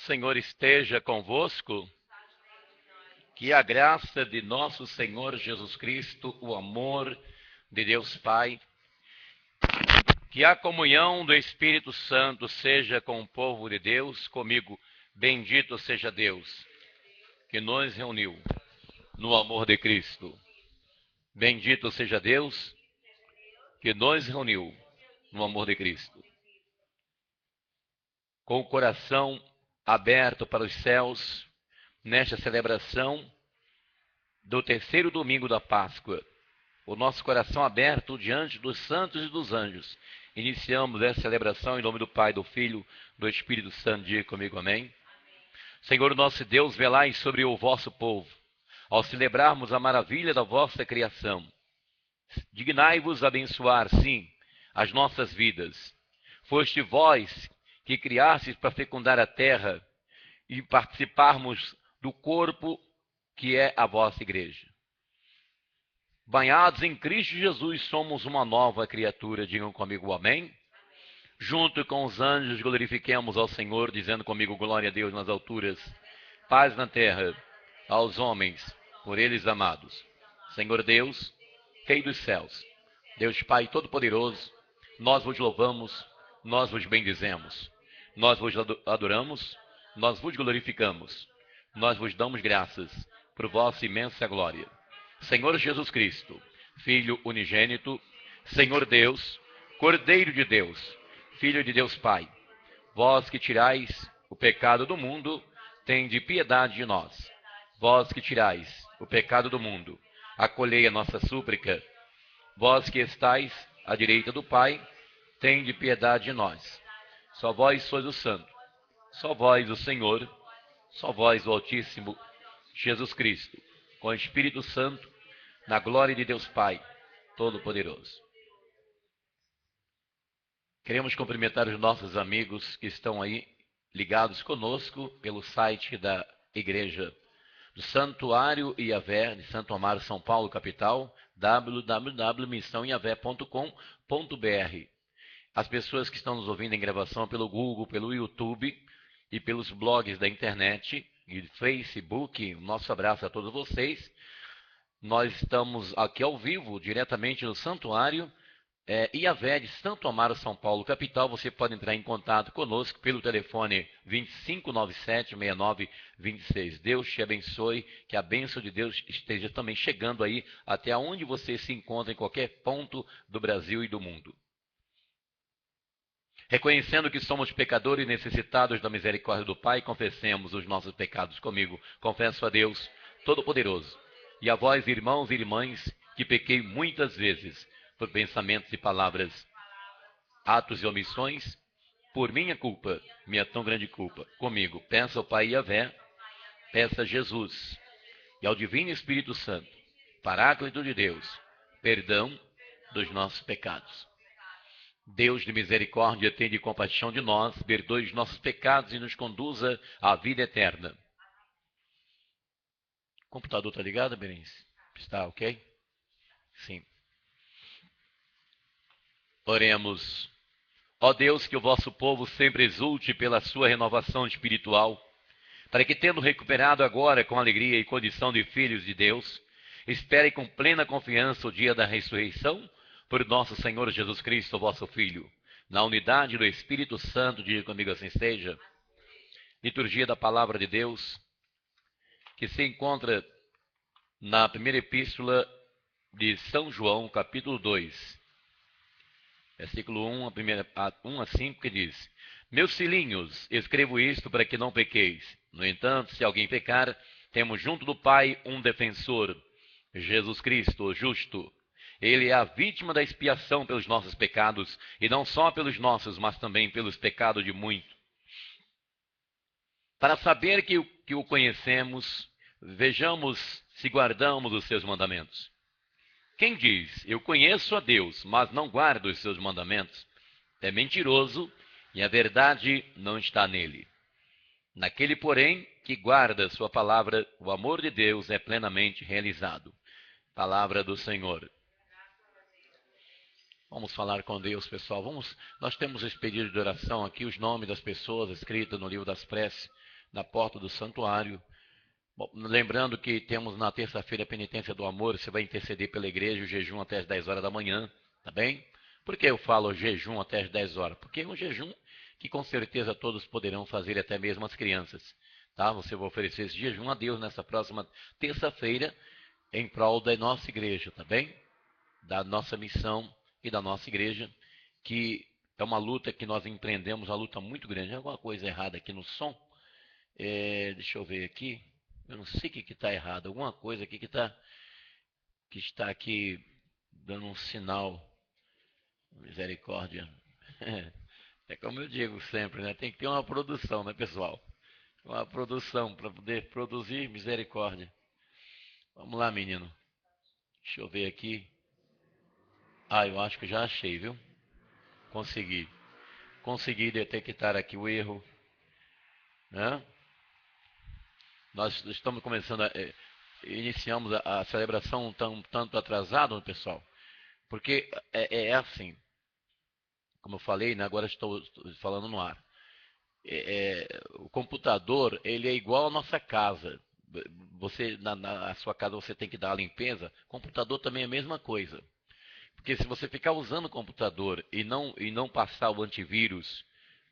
Senhor esteja convosco, que a graça de nosso Senhor Jesus Cristo, o amor de Deus Pai, que a comunhão do Espírito Santo seja com o povo de Deus, comigo, bendito seja Deus, que nos reuniu no amor de Cristo. Bendito seja Deus, que nos reuniu no amor de Cristo. Com o coração aberto para os céus, nesta celebração do terceiro domingo da Páscoa, o nosso coração aberto diante dos santos e dos anjos, iniciamos essa celebração em nome do Pai, do Filho, do Espírito Santo. Diga comigo, amém. Senhor nosso Deus, velai sobre o vosso povo, ao celebrarmos a maravilha da vossa criação. Dignai-vos abençoar, sim, as nossas vidas. Foste vós que criastes para fecundar a terra e participarmos do corpo que é a vossa igreja. Banhados em Cristo Jesus, somos uma nova criatura. Digam comigo, amém. Junto com os anjos, glorifiquemos ao Senhor, dizendo comigo, glória a Deus nas alturas, paz na terra, aos homens, por eles amados. Senhor Deus, Rei dos céus, Deus Pai Todo-Poderoso, nós vos louvamos, nós vos bendizemos, nós vos adoramos, nós vos glorificamos, nós vos damos graças por vossa imensa glória. Senhor Jesus Cristo, Filho unigênito, Senhor Deus, Cordeiro de Deus, Filho de Deus Pai, vós que tirais o pecado do mundo, tende piedade de nós. Vós que tirais o pecado do mundo, acolhei a nossa súplica. Vós que estais à direita do Pai, tende piedade de nós. Só vós sois o Santo, só vós o Senhor, só vós o Altíssimo, Jesus Cristo, com o Espírito Santo, na glória de Deus Pai Todo-Poderoso. Queremos cumprimentar os nossos amigos que estão aí ligados conosco pelo site da Igreja do Santuário Iavé de Santo Amaro, São Paulo, capital, www.missãoiavé.com.br. As pessoas que estão nos ouvindo em gravação pelo Google, pelo YouTube e pelos blogs da internet e Facebook, nosso abraço a todos vocês. Nós estamos aqui ao vivo, diretamente no Santuário Iavé de Santo Amaro, São Paulo, capital. Você pode entrar em contato conosco pelo telefone 2597-6926. Deus te abençoe, que a bênção de Deus esteja também chegando aí até onde você se encontra, em qualquer ponto do Brasil e do mundo. Reconhecendo que somos pecadores e necessitados da misericórdia do Pai, confessemos os nossos pecados comigo. Confesso a Deus Todo-Poderoso e a vós, irmãos e irmãs, que pequei muitas vezes por pensamentos e palavras, atos e omissões, por minha culpa, minha tão grande culpa. Comigo, peça ao Pai Iavé, peça a Jesus e ao Divino Espírito Santo, Paráclito de Deus, perdão dos nossos pecados. Deus de misericórdia, tenha compaixão de nós, perdoe os nossos pecados e nos conduza à vida eterna. O computador está ligado, Berenice? Está ok? Sim. Oremos. Ó Deus, que o vosso povo sempre exulte pela sua renovação espiritual, para que, tendo recuperado agora com alegria e condição de filhos de Deus, espere com plena confiança o dia da ressurreição, por nosso Senhor Jesus Cristo, vosso Filho, na unidade do Espírito Santo. Diga comigo, assim seja. Liturgia da Palavra de Deus, que se encontra na primeira epístola de São João, capítulo 2, versículo 1 a 5, que diz: Meus filhinhos, escrevo isto para que não pequeis. No entanto, se alguém pecar, temos junto do Pai um defensor, Jesus Cristo, o justo. Ele é a vítima da expiação pelos nossos pecados, e não só pelos nossos, mas também pelos pecados de muitos. Para saber que o conhecemos, vejamos se guardamos os seus mandamentos. Quem diz, eu conheço a Deus, mas não guarda os seus mandamentos, é mentiroso e a verdade não está nele. Naquele, porém, que guarda sua palavra, o amor de Deus é plenamente realizado. Palavra do Senhor. Vamos falar com Deus, pessoal. Nós temos esse pedido de oração aqui, os nomes das pessoas escritos no livro das preces. na porta do santuário. Bom, lembrando que temos na terça-feira a penitência do amor, você vai interceder pela igreja, o jejum até as 10 horas da manhã, tá bem? Por que eu falo jejum até as 10 horas? Porque é um jejum que com certeza todos poderão fazer, até mesmo as crianças, tá? Você vai oferecer esse jejum a Deus nessa próxima terça-feira, em prol da nossa igreja, tá bem? Da nossa missão e da nossa igreja, que é uma luta que nós empreendemos, uma luta muito grande. Alguma coisa errada aqui no som? Deixa eu ver aqui. Eu não sei o que está errado. Alguma coisa aqui que está aqui dando um sinal. Misericórdia. É como eu digo sempre, né? Tem que ter uma produção, né, pessoal? Uma produção para poder produzir misericórdia. Vamos lá, menino. Deixa eu ver aqui. Eu acho que já achei, viu? Consegui. Consegui detectar aqui o erro, né? Nós estamos começando iniciamos a celebração tanto atrasado, pessoal, porque é assim, como eu falei, né, agora estou falando no ar. O computador, ele é igual à nossa casa. Você na sua casa você tem que dar a limpeza. O computador também é a mesma coisa. Porque se você ficar usando o computador e não passar o antivírus,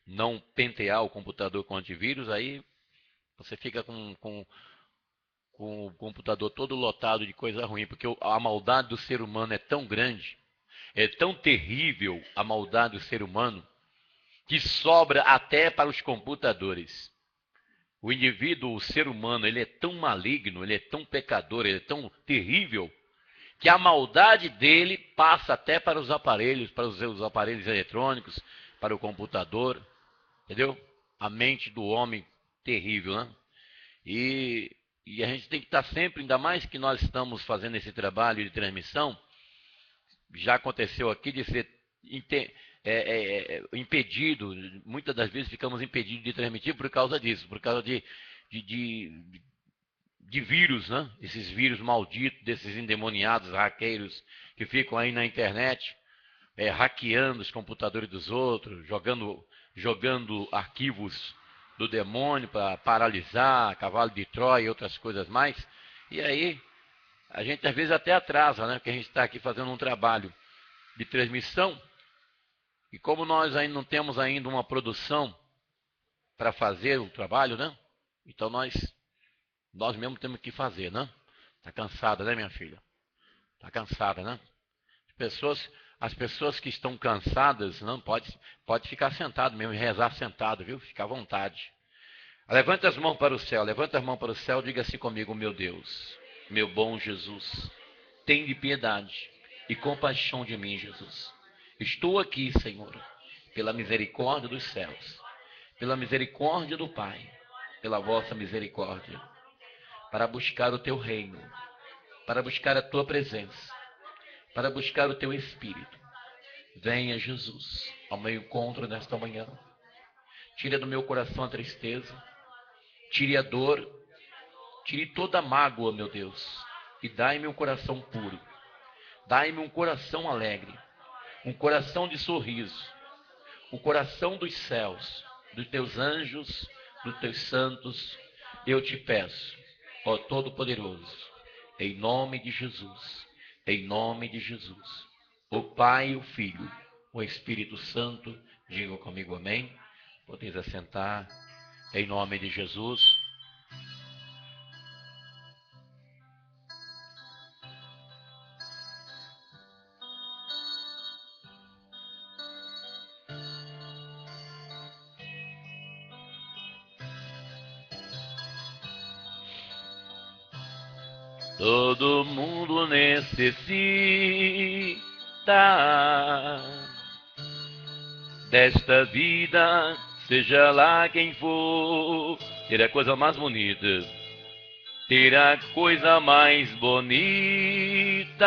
não pentear o computador com antivírus, aí você fica com o computador todo lotado de coisa ruim, porque a maldade do ser humano é tão grande, é tão terrível a maldade do ser humano, que sobra até para os computadores. O indivíduo, o ser humano, ele é tão maligno, ele é tão pecador, ele é tão terrível, que a maldade dele passa até para os seus aparelhos eletrônicos, para o computador, entendeu? A mente do homem terrível, né? E a gente tem que estar sempre, ainda mais que nós estamos fazendo esse trabalho de transmissão, já aconteceu aqui de ser impedido, muitas das vezes ficamos impedidos de transmitir por causa disso, por causa de vírus, né? Esses vírus malditos, desses endemoniados, hackeiros, que ficam aí na internet, hackeando os computadores dos outros, jogando arquivos do demônio para paralisar, cavalo de Troia e outras coisas mais. E aí, a gente às vezes até atrasa, né? Porque a gente está aqui fazendo um trabalho de transmissão, e como nós ainda não temos ainda uma produção para fazer o trabalho, né? Então nós mesmos temos que fazer, né? Tá cansada, né, minha filha? Tá cansada, né? As pessoas que estão cansadas, não pode ficar sentado mesmo, rezar sentado, viu? Fica à vontade. Levanta as mãos para o céu, levanta as mãos para o céu, diga assim comigo: meu Deus, meu bom Jesus, tem de piedade e compaixão de mim, Jesus. Estou aqui, Senhor, pela misericórdia dos céus, pela misericórdia do Pai, pela vossa misericórdia, para buscar o teu reino, para buscar a tua presença, para buscar o teu Espírito. Venha, Jesus, ao meu encontro nesta manhã. Tire do meu coração a tristeza, tire a dor, tire toda a mágoa, meu Deus, e dai-me um coração puro. Dai-me um coração alegre, um coração de sorriso, o coração dos céus, dos teus anjos, dos teus santos. Eu te peço, ó Todo-Poderoso, em nome de Jesus, em nome de Jesus, o Pai, o Filho, o Espírito Santo, digam comigo amém. Podeis assentar, em nome de Jesus. Todo mundo necessita desta vida, seja lá quem for, ter a coisa mais bonita, ter a coisa mais bonita,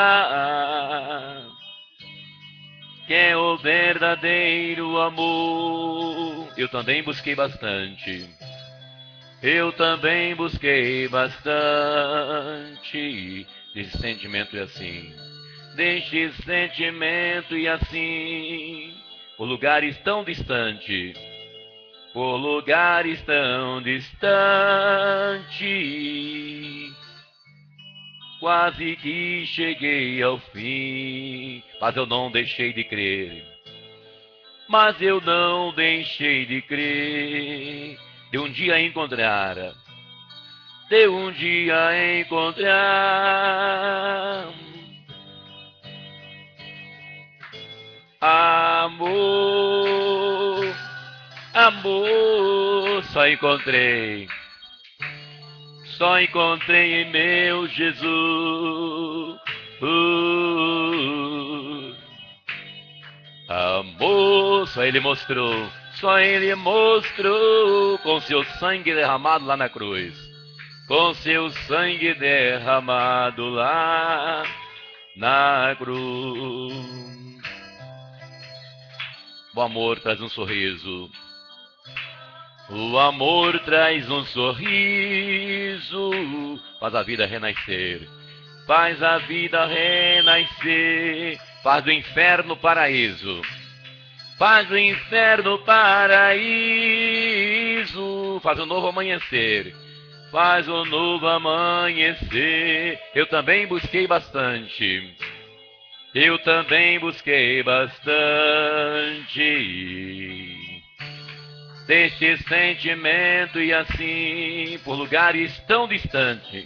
que é o verdadeiro amor. Eu também busquei bastante. Eu também busquei bastante desse sentimento e assim, deste sentimento e assim, por lugares tão distantes, por lugares tão distantes. Quase que cheguei ao fim, mas eu não deixei de crer. Mas eu não deixei de crer. De um dia encontrar, de um dia encontrar amor, amor, só encontrei em meu Jesus. Amor, só Ele mostrou com seu sangue derramado lá na cruz. Com seu sangue derramado lá na cruz. O amor traz um sorriso. O amor traz um sorriso, faz a vida renascer, faz a vida renascer, faz do inferno paraíso, faz do inferno paraíso, faz um novo amanhecer, faz um novo amanhecer. Eu também busquei bastante, eu também busquei bastante deste sentimento, e assim por lugares tão distantes,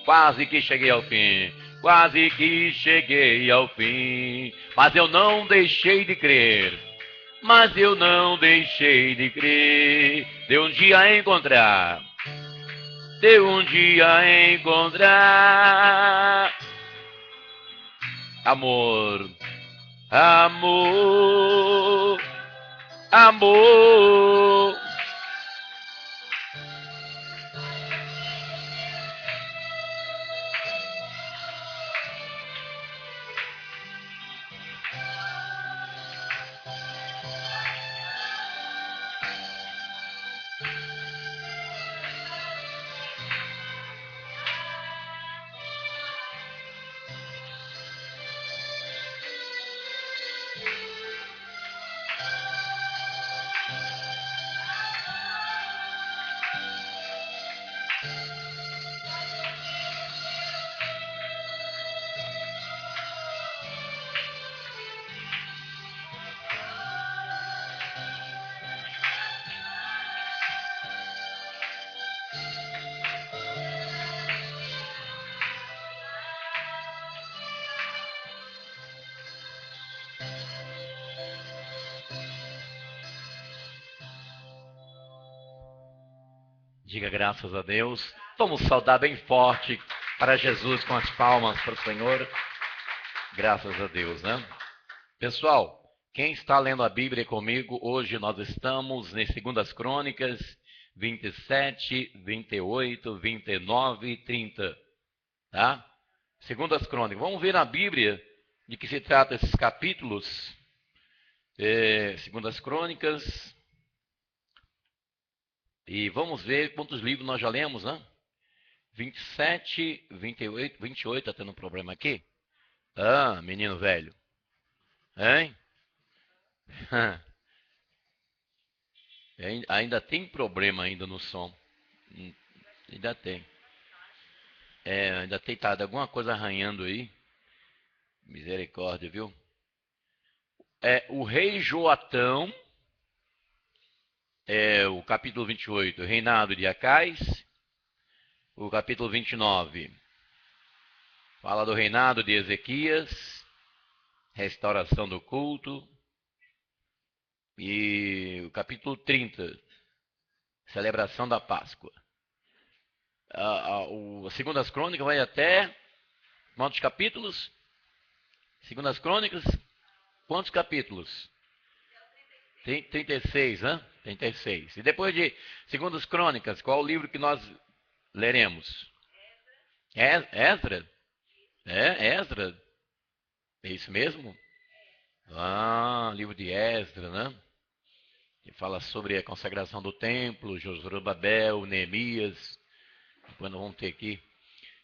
quase que cheguei ao fim, quase que cheguei ao fim, mas eu não deixei de crer, mas eu não deixei de crer. De um dia encontrar, de um dia encontrar amor, amor, amor. Diga graças a Deus. Vamos saudar bem forte para Jesus com as palmas para o Senhor. Graças a Deus, né? Pessoal, quem está lendo a Bíblia comigo, hoje nós estamos em 2 Crônicas 27, 28, 29 e 30. Tá? 2 Crônicas. Vamos ver na Bíblia de que se trata esses capítulos. 2 Crônicas. E vamos ver quantos livros nós já lemos, né? 27, 28, 28, tá tendo um problema aqui? Ah, menino velho. Hein? Ainda tem problema ainda no som. Ainda tem. Ainda tem alguma coisa arranhando aí. Misericórdia, viu? O rei Joatão, o capítulo 28, reinado de Acais. O capítulo 29 fala do reinado de Ezequias, restauração do culto. E o capítulo 30, celebração da Páscoa. As 2 Crônicas vai até quantos capítulos? 2 Crônicas, quantos capítulos? Tem 36, né? 36. E depois de 2 Crônicas, qual o livro que nós leremos? Esdras? Esdras? É isso mesmo? Livro de Esdras, né? Que fala sobre a consagração do templo, Zorobabel, Neemias. Depois nós vamos ter aqui.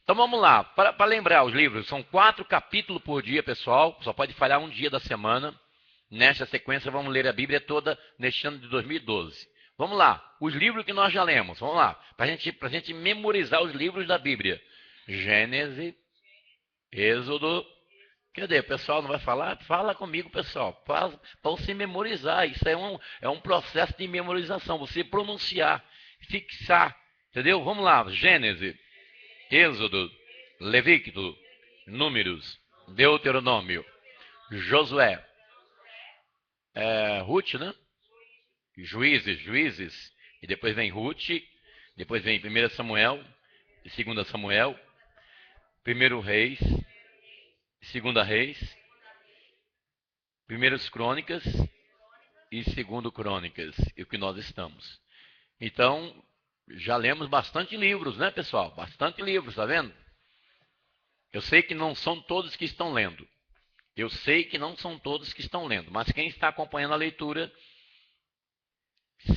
Então vamos lá, para lembrar os livros, são 4 capítulos por dia, pessoal, só pode falhar um dia da semana. Nesta sequência vamos ler a Bíblia toda neste ano de 2012. Vamos lá, os livros que nós já lemos, vamos lá, para a gente memorizar os livros da Bíblia. Gênesis, Êxodo, cadê? O pessoal não vai falar? Fala comigo, pessoal, para você memorizar, isso é um processo de memorização, você pronunciar, fixar, entendeu? Vamos lá, Gênesis, Êxodo, Levítico, Números, Deuteronômio, Josué, Ruth, né? Juízes, e depois vem Ruth, depois vem 1 Samuel, 2 Samuel, 1 Reis, 2 Reis, 1 Crônicas e 2 Crônicas, e o que nós estamos. Então, já lemos bastante livros, né, pessoal? Bastante livros, tá vendo? Eu sei que não são todos que estão lendo. Eu sei que não são todos que estão lendo, mas quem está acompanhando a leitura,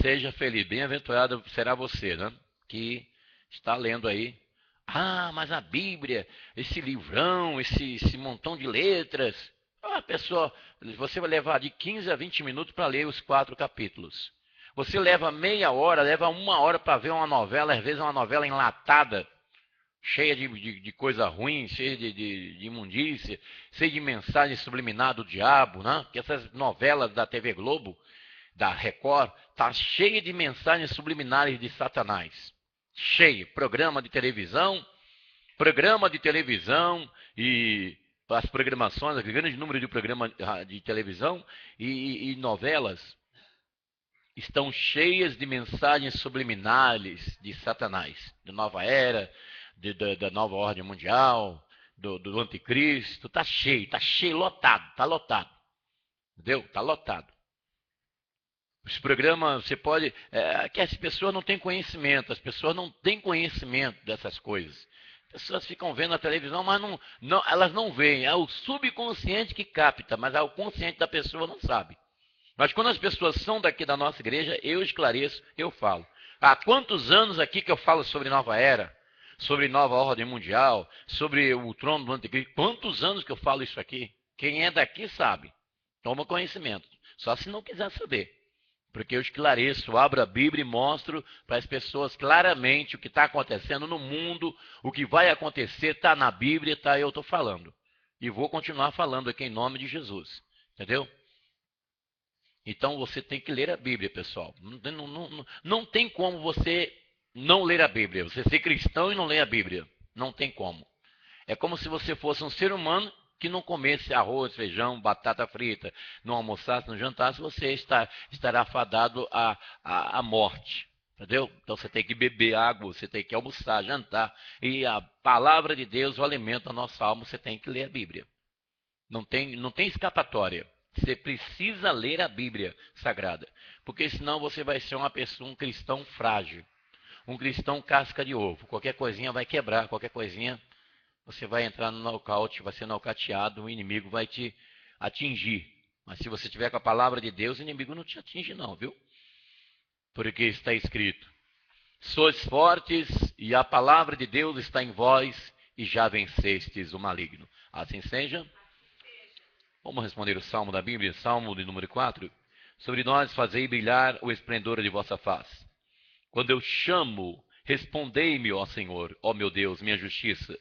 seja feliz, bem-aventurado será você, né? Que está lendo aí. Ah, mas a Bíblia, esse livrão, esse montão de letras. Ah, pessoa, você vai levar de 15 a 20 minutos para ler os 4 capítulos. Você leva meia hora, leva 1 hora para ver uma novela, às vezes uma novela enlatada, cheia de coisa ruim, cheia de imundícia, cheia de mensagem subliminar do diabo, né? Que essas novelas da TV Globo, da Record, tá cheia de mensagens subliminares de Satanás. Cheio. Programa de televisão e as programações, grande número de programas de televisão e novelas estão cheias de mensagens subliminares de Satanás, de nova era, da nova ordem mundial, do anticristo. Tá cheio, lotado, tá lotado. Entendeu? Tá lotado. Os programas, você pode... que as pessoas não têm conhecimento, as pessoas não têm conhecimento dessas coisas. As pessoas ficam vendo a televisão, mas elas não veem. É o subconsciente que capta, mas o consciente da pessoa não sabe. Mas quando as pessoas são daqui da nossa igreja, eu esclareço, eu falo. Há quantos anos aqui que eu falo sobre nova era, sobre nova ordem mundial, sobre o trono do anticristo? Quantos anos que eu falo isso aqui? Quem é daqui sabe. Toma conhecimento. Só se não quiser saber. Porque eu esclareço, abro a Bíblia e mostro para as pessoas claramente o que está acontecendo no mundo, o que vai acontecer, está na Bíblia, tá, eu estou falando. E vou continuar falando aqui em nome de Jesus. Entendeu? Então você tem que ler a Bíblia, pessoal. Não tem como você não ler a Bíblia. Você ser cristão e não ler a Bíblia. Não tem como. É como se você fosse um ser humano que não comesse arroz, feijão, batata frita, não almoçasse, não jantasse, você estará fadado à morte. Entendeu? Então você tem que beber água, você tem que almoçar, jantar. E a palavra de Deus, o alimento da nossa alma, você tem que ler a Bíblia. Não tem escapatória. Você precisa ler a Bíblia Sagrada. Porque senão você vai ser um cristão frágil. Um cristão casca de ovo. Qualquer coisinha vai quebrar, qualquer coisinha você vai entrar no nocaute, vai ser nocauteado, o inimigo vai te atingir. Mas se você tiver com a palavra de Deus, o inimigo não te atinge não, viu? Porque está escrito: sois fortes e a palavra de Deus está em vós e já vencestes o maligno. Assim seja. Vamos responder o Salmo da Bíblia, Salmo de número 4. Sobre nós fazei brilhar o esplendor de vossa face. Quando eu chamo, respondei-me, ó Senhor, ó meu Deus, minha justiça.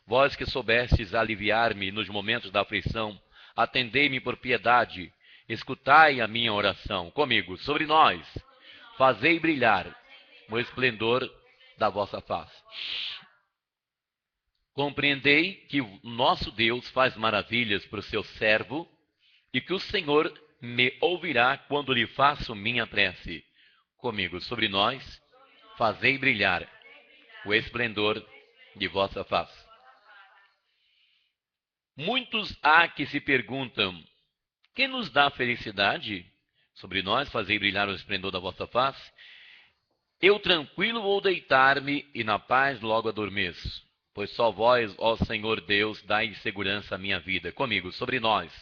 Vós que soubestes aliviar-me nos momentos da aflição, atendei-me por piedade, escutai a minha oração. Comigo, sobre nós, fazei brilhar o esplendor da vossa face. Compreendei que o nosso Deus faz maravilhas para o seu servo e que o Senhor me ouvirá quando lhe faço minha prece. Comigo, sobre nós, fazei brilhar o esplendor de vossa face. Muitos há que se perguntam: quem nos dá felicidade? Sobre nós, fazei brilhar o esplendor da vossa face. Eu tranquilo vou deitar-me e na paz logo adormeço. Pois só vós, ó Senhor Deus, dai segurança à minha vida. Comigo, sobre nós,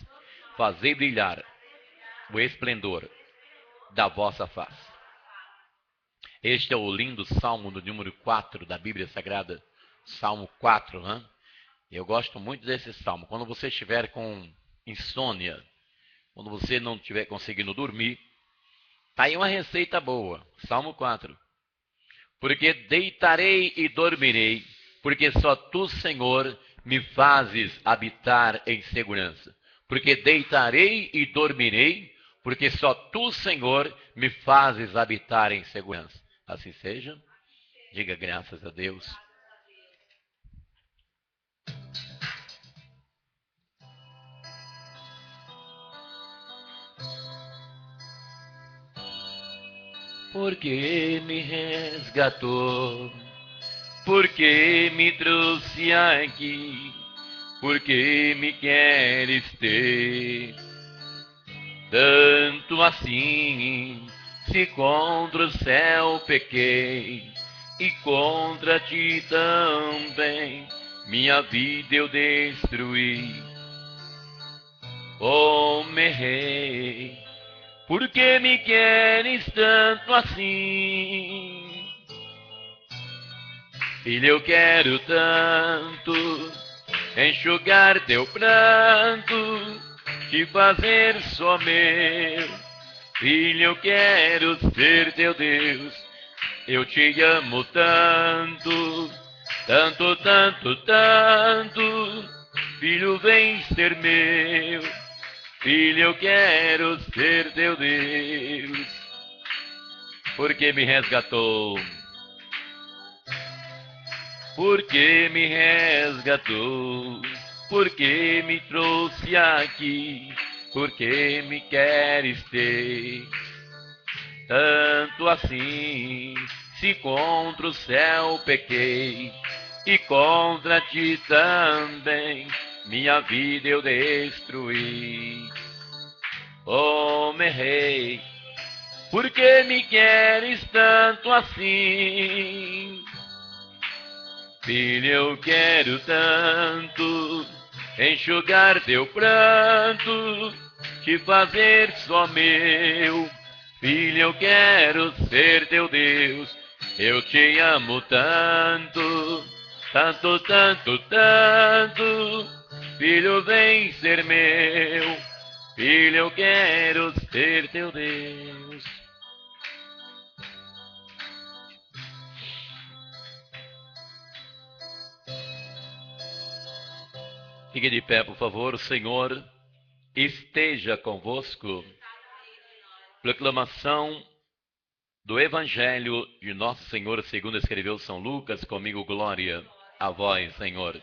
fazei brilhar o esplendor da vossa face. Este é o lindo Salmo do número 4 da Bíblia Sagrada, Salmo 4, né? Eu gosto muito desse salmo. Quando você estiver com insônia, quando você não estiver conseguindo dormir, tá aí uma receita boa. Salmo 4. Porque deitarei e dormirei, porque só tu, Senhor, me fazes habitar em segurança. Porque deitarei e dormirei, porque só tu, Senhor, me fazes habitar em segurança. Assim seja. Diga graças a Deus. Porque me resgatou, porque me trouxe aqui, porque me queres ter. Tanto assim, se contra o céu pequei, e contra ti também, minha vida eu destruí. Oh, meu rei, por que me queres tanto assim? Filho, eu quero tanto enxugar teu pranto, te fazer só meu. Filho, eu quero ser teu Deus, eu te amo tanto, tanto, tanto, tanto. Filho, vem ser meu. Filho, eu quero ser teu Deus, porque me resgatou, porque me resgatou, porque me trouxe aqui, porque me queres ter. Tanto assim, se contra o céu pequei, e contra ti também, minha vida eu destruí. Oh, meu rei, por que me queres tanto assim? Filho, eu quero tanto enxugar teu pranto, te fazer só meu. Filho, eu quero ser teu Deus, eu te amo tanto, tanto, tanto, tanto. Filho, vem ser meu. Filho, eu quero ser teu Deus. Fique de pé, por favor. O Senhor esteja convosco. Proclamação do Evangelho de Nosso Senhor, segundo escreveu São Lucas. Comigo, glória a vós, Senhor.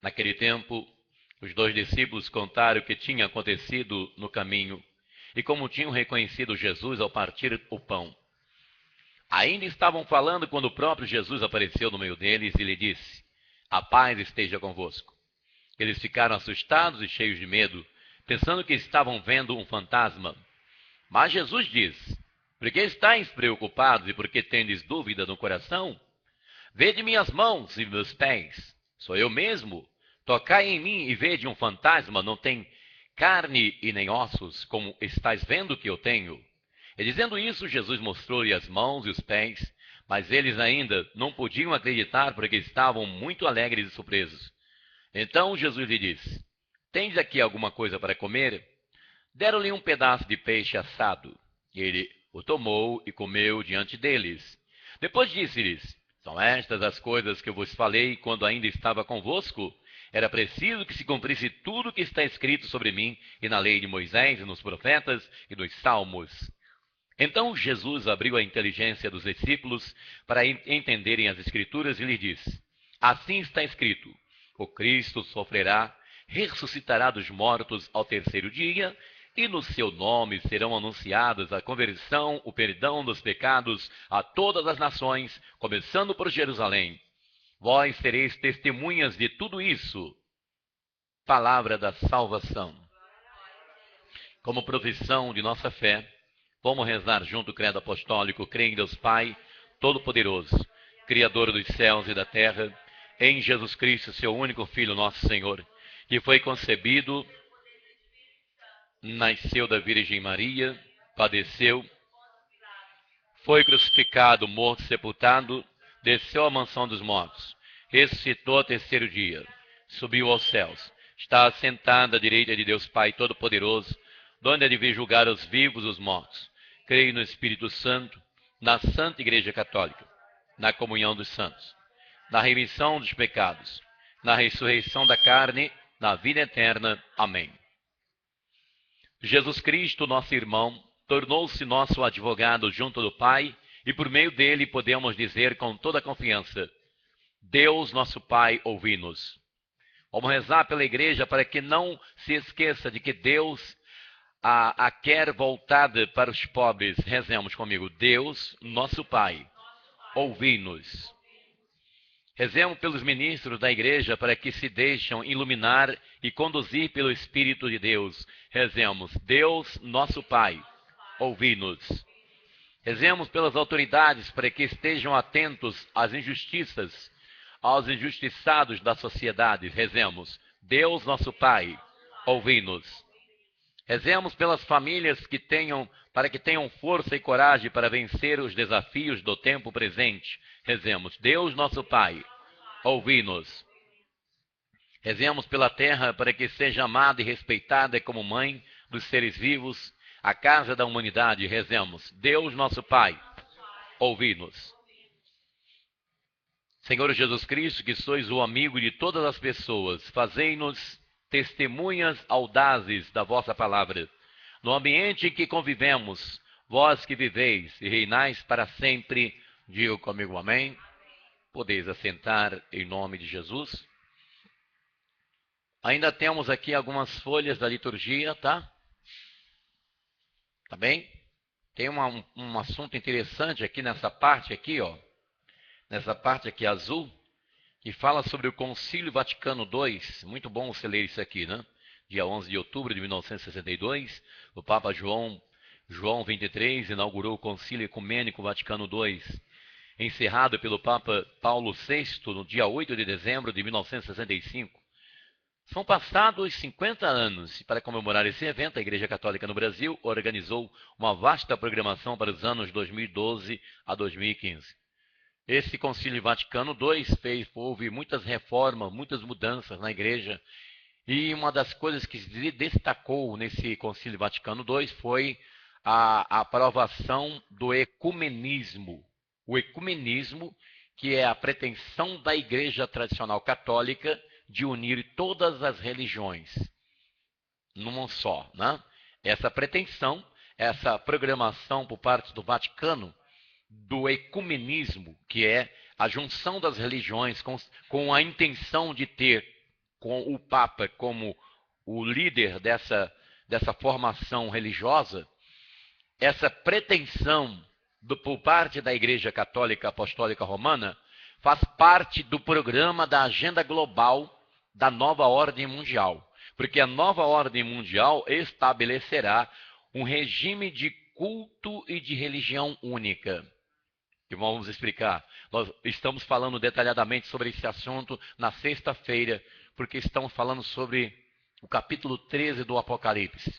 Naquele tempo, os dois discípulos contaram o que tinha acontecido no caminho e como tinham reconhecido Jesus ao partir o pão. Ainda estavam falando quando o próprio Jesus apareceu no meio deles e lhe disse: a paz esteja convosco. Eles ficaram assustados e cheios de medo, pensando que estavam vendo um fantasma. Mas Jesus disse: por que estáis preocupados e por que tendes dúvida no coração? Vede minhas mãos e meus pés. Sou eu mesmo. Tocai em mim e vede um fantasma, não tem carne e nem ossos, como estáis vendo que eu tenho. E dizendo isso, Jesus mostrou-lhe as mãos e os pés, mas eles ainda não podiam acreditar porque estavam muito alegres e surpresos. Então Jesus lhe disse: tendes aqui alguma coisa para comer? Deram-lhe um pedaço de peixe assado. Ele o tomou e comeu diante deles. Depois disse-lhes: são estas as coisas que eu vos falei quando ainda estava convosco? Era preciso que se cumprisse tudo o que está escrito sobre mim e na lei de Moisés e nos profetas e nos salmos. Então Jesus abriu a inteligência dos discípulos para entenderem as Escrituras e lhes disse: assim está escrito: o Cristo sofrerá, ressuscitará dos mortos ao terceiro dia, e no seu nome serão anunciadas a conversão, o perdão dos pecados a todas as nações, começando por Jerusalém. Vós sereis testemunhas de tudo isso. Palavra da salvação. Como profissão de nossa fé, vamos rezar junto o credo apostólico: creio em Deus Pai Todo-Poderoso, Criador dos céus e da terra, em Jesus Cristo, seu único Filho, nosso Senhor, que foi concebido, nasceu da Virgem Maria, padeceu, foi crucificado, morto, sepultado, desceu à mansão dos mortos, ressuscitou ao terceiro dia, subiu aos céus, está assentado à direita de Deus Pai Todo-Poderoso, donde há de vir julgar os vivos e os mortos. Creio no Espírito Santo, na Santa Igreja Católica, na comunhão dos santos, na remissão dos pecados, na ressurreição da carne, na vida eterna. Amém. Jesus Cristo, nosso irmão, tornou-se nosso advogado junto do Pai, e por meio dele podemos dizer com toda confiança: Deus, nosso Pai, ouvi-nos. Vamos rezar pela igreja para que não se esqueça de que Deus a quer voltada para os pobres. Rezemos comigo: Deus, nosso Pai, ouvi-nos. Rezemos pelos ministros da igreja para que se deixam iluminar e conduzir pelo Espírito de Deus. Rezemos: Deus, nosso Pai, ouvi-nos. Rezemos pelas autoridades para que estejam atentos às injustiças, aos injustiçados da sociedade. Rezemos: Deus, nosso Pai, ouvi-nos. Rezemos pelas famílias para que tenham força e coragem para vencer os desafios do tempo presente. Rezemos: Deus, nosso Pai, ouvi-nos. Rezemos pela terra para que seja amada e respeitada como mãe dos seres vivos, a casa da humanidade. Rezemos: Deus, nosso Pai, ouvi-nos. Senhor Jesus Cristo, que sois o amigo de todas as pessoas, fazei-nos testemunhas audazes da vossa palavra. No ambiente em que convivemos, vós que viveis e reinais para sempre, diga comigo amém. Podeis assentar em nome de Jesus. Ainda temos aqui algumas folhas da liturgia, tá? Tá bem? Tem um assunto interessante aqui nessa parte aqui, ó. Nessa parte aqui azul, que fala sobre o Concílio Vaticano II. Muito bom você ler isso aqui, né? Dia 11 de outubro de 1962, o Papa João XXIII inaugurou o Concílio Ecumênico Vaticano II, encerrado pelo Papa Paulo VI no dia 8 de dezembro de 1965. São passados 50 anos e para comemorar esse evento, a Igreja Católica no Brasil organizou uma vasta programação para os anos 2012 a 2015. Esse Concílio Vaticano II houve muitas reformas, muitas mudanças na Igreja, e uma das coisas que se destacou nesse Concílio Vaticano II foi a aprovação do ecumenismo. O ecumenismo, que é a pretensão da Igreja tradicional católica de unir todas as religiões numa só, né? Essa pretensão, essa programação por parte do Vaticano do ecumenismo, que é a junção das religiões com a intenção de ter com o Papa como o líder dessa formação religiosa, essa pretensão por parte da Igreja Católica Apostólica Romana faz parte do programa da agenda global da nova ordem mundial, porque a nova ordem mundial estabelecerá um regime de culto e de religião única. E vamos explicar. Nós estamos falando detalhadamente sobre esse assunto na sexta-feira, porque estamos falando sobre o capítulo 13 do Apocalipse.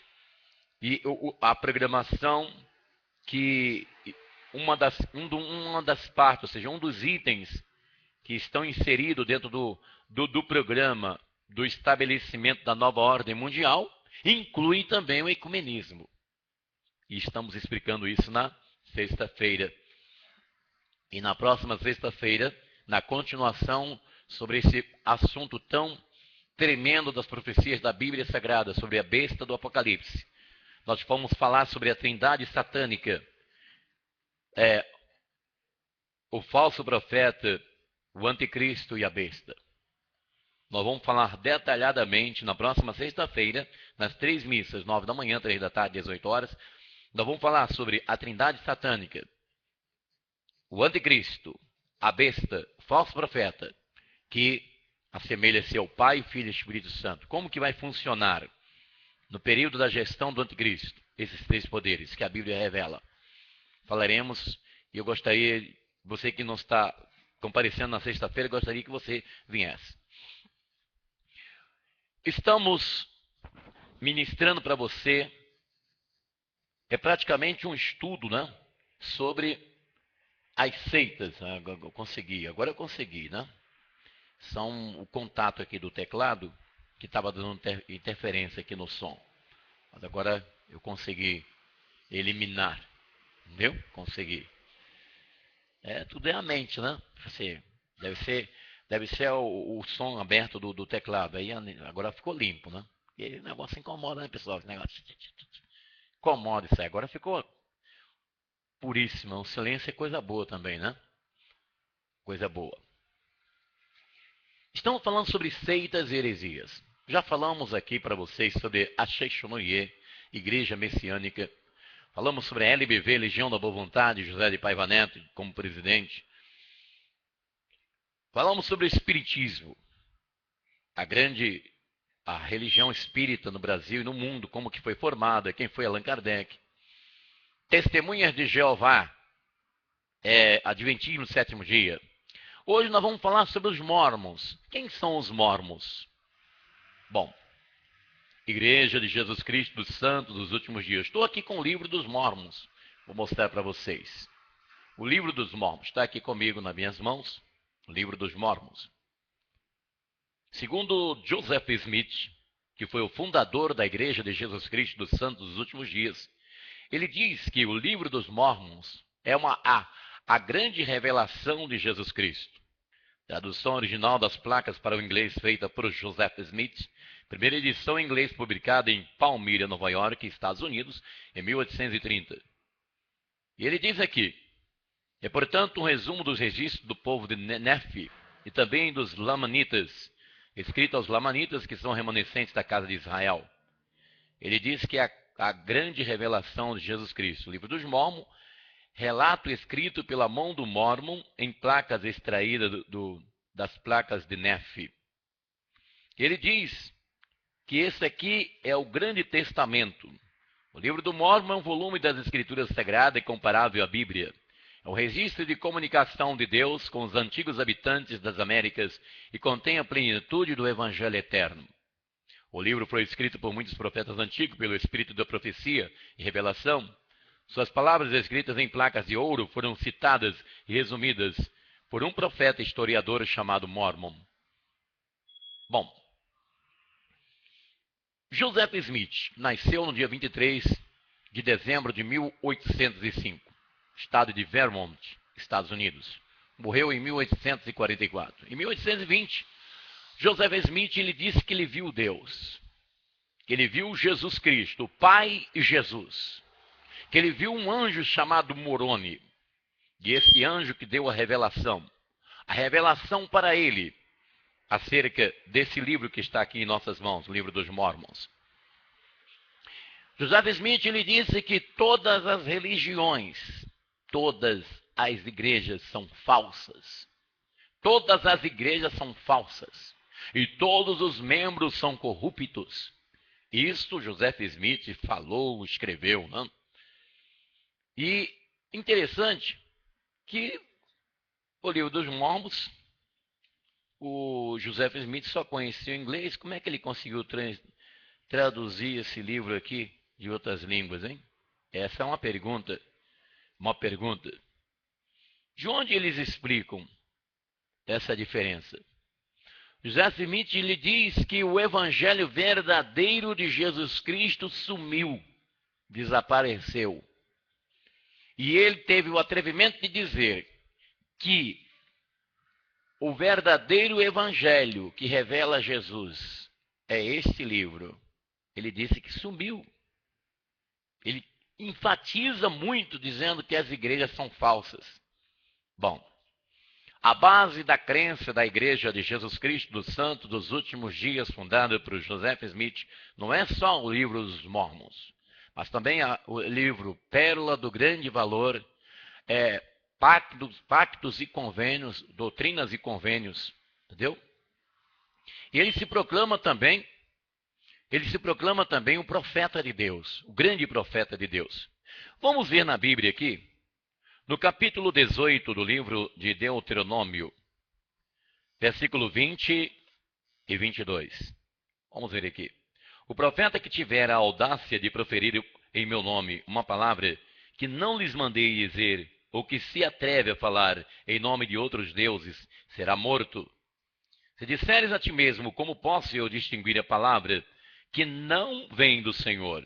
E a programação que uma das partes, ou seja, um dos itens que estão inseridos dentro do programa do estabelecimento da nova ordem mundial, inclui também o ecumenismo. E estamos explicando isso na sexta-feira. E na próxima sexta-feira, na continuação sobre esse assunto tão tremendo das profecias da Bíblia Sagrada, sobre a besta do Apocalipse, nós vamos falar sobre a trindade satânica, o falso profeta, o anticristo e a besta. Nós vamos falar detalhadamente na próxima sexta-feira, nas 3 missas, 9 da manhã, 3 da tarde, 18 horas. Nós vamos falar sobre a trindade satânica, o anticristo, a besta, o falso profeta, que assemelha-se ao Pai, Filho e Espírito Santo. Como que vai funcionar no período da gestão do anticristo esses 3 poderes que a Bíblia revela? Falaremos, e eu gostaria, você que não está comparecendo na sexta-feira, gostaria que você viesse. Estamos ministrando para você, é praticamente um estudo, né, sobre As seitas, agora eu consegui, né? São o contato aqui do teclado que estava dando interferência aqui no som. Mas agora eu consegui eliminar, entendeu? Consegui. Tudo é a mente, né? Você, deve ser o som aberto do teclado. Aí agora ficou limpo, né? E o negócio incomoda, né, pessoal? Esse negócio incomoda isso aí. Agora ficou puríssimo. O silêncio é coisa boa também, né? Coisa boa. Estamos falando sobre seitas e heresias. Já falamos aqui para vocês sobre a Sheshonouye, Igreja Messiânica. Falamos sobre a LBV, Legião da Boa Vontade, José de Paiva Neto como presidente. Falamos sobre o Espiritismo, a religião espírita no Brasil e no mundo, como que foi formada, quem foi Allan Kardec. Testemunhas de Jeová, Adventismo do Sétimo Dia. Hoje nós vamos falar sobre os mormons. Quem são os mormons? Bom, Igreja de Jesus Cristo dos Santos dos Últimos Dias. Estou aqui com o livro dos mormons. Vou mostrar para vocês. O livro dos mormons está aqui comigo nas minhas mãos. O livro dos mormons. Segundo Joseph Smith, que foi o fundador da Igreja de Jesus Cristo dos Santos dos Últimos Dias, ele diz que o livro dos mormons é a grande revelação de Jesus Cristo. Tradução original das placas para o inglês feita por Joseph Smith, primeira edição em inglês publicada em Palmyra, Nova York, Estados Unidos, em 1830. E ele diz aqui, portanto um resumo dos registros do povo de Nefi e também dos Lamanitas, escrito aos Lamanitas, que são remanescentes da casa de Israel. Ele diz que é a grande revelação de Jesus Cristo. O livro dos Mormons, relato escrito pela mão do Mormon em placas extraídas das placas de Nefi. Ele diz que esse aqui é o Grande Testamento. O livro do Mormon é um volume das Escrituras Sagradas comparável à Bíblia. É um registro de comunicação de Deus com os antigos habitantes das Américas e contém a plenitude do Evangelho eterno. O livro foi escrito por muitos profetas antigos pelo espírito da profecia e revelação. Suas palavras escritas em placas de ouro foram citadas e resumidas por um profeta historiador chamado Mormon. Bom, Joseph Smith nasceu no dia 23 de dezembro de 1805, estado de Vermont, Estados Unidos. Morreu em 1844. Em 1820, Joseph Smith ele disse que ele viu Deus, que ele viu Jesus Cristo, o Pai e Jesus, que ele viu um anjo chamado Moroni, e esse anjo que deu a revelação para ele, acerca desse livro que está aqui em nossas mãos, o livro dos Mormons. Joseph Smith ele disse que todas as religiões, todas as igrejas são falsas. Todas as igrejas são falsas. E todos os membros são corruptos. Isso Joseph Smith falou, escreveu, né? E interessante que o livro dos Mormons, o Joseph Smith só conhecia o inglês. Como é que ele conseguiu traduzir esse livro aqui de outras línguas, hein? Essa é uma pergunta. De onde eles explicam essa diferença? Joseph Smith lhe diz que o evangelho verdadeiro de Jesus Cristo sumiu, desapareceu. E ele teve o atrevimento de dizer que o verdadeiro evangelho que revela Jesus é este livro. Ele disse que sumiu. Ele enfatiza muito dizendo que as igrejas são falsas. Bom, a base da crença da Igreja de Jesus Cristo dos Santos dos Últimos Dias, fundada por Joseph Smith, não é só o livro dos Mormons, mas também o livro Pérola do Grande Valor, Pactos e Convênios, Doutrinas e Convênios, entendeu? E ele se proclama também o profeta de Deus, o grande profeta de Deus. Vamos ver na Bíblia aqui, no capítulo 18 do livro de Deuteronômio, versículo 20 e 22. Vamos ver aqui. O profeta que tiver a audácia de proferir em meu nome uma palavra que não lhes mandei dizer o que se atreve a falar em nome de outros deuses será morto. Se disseres a ti mesmo, como posso eu distinguir a palavra que não vem do Senhor?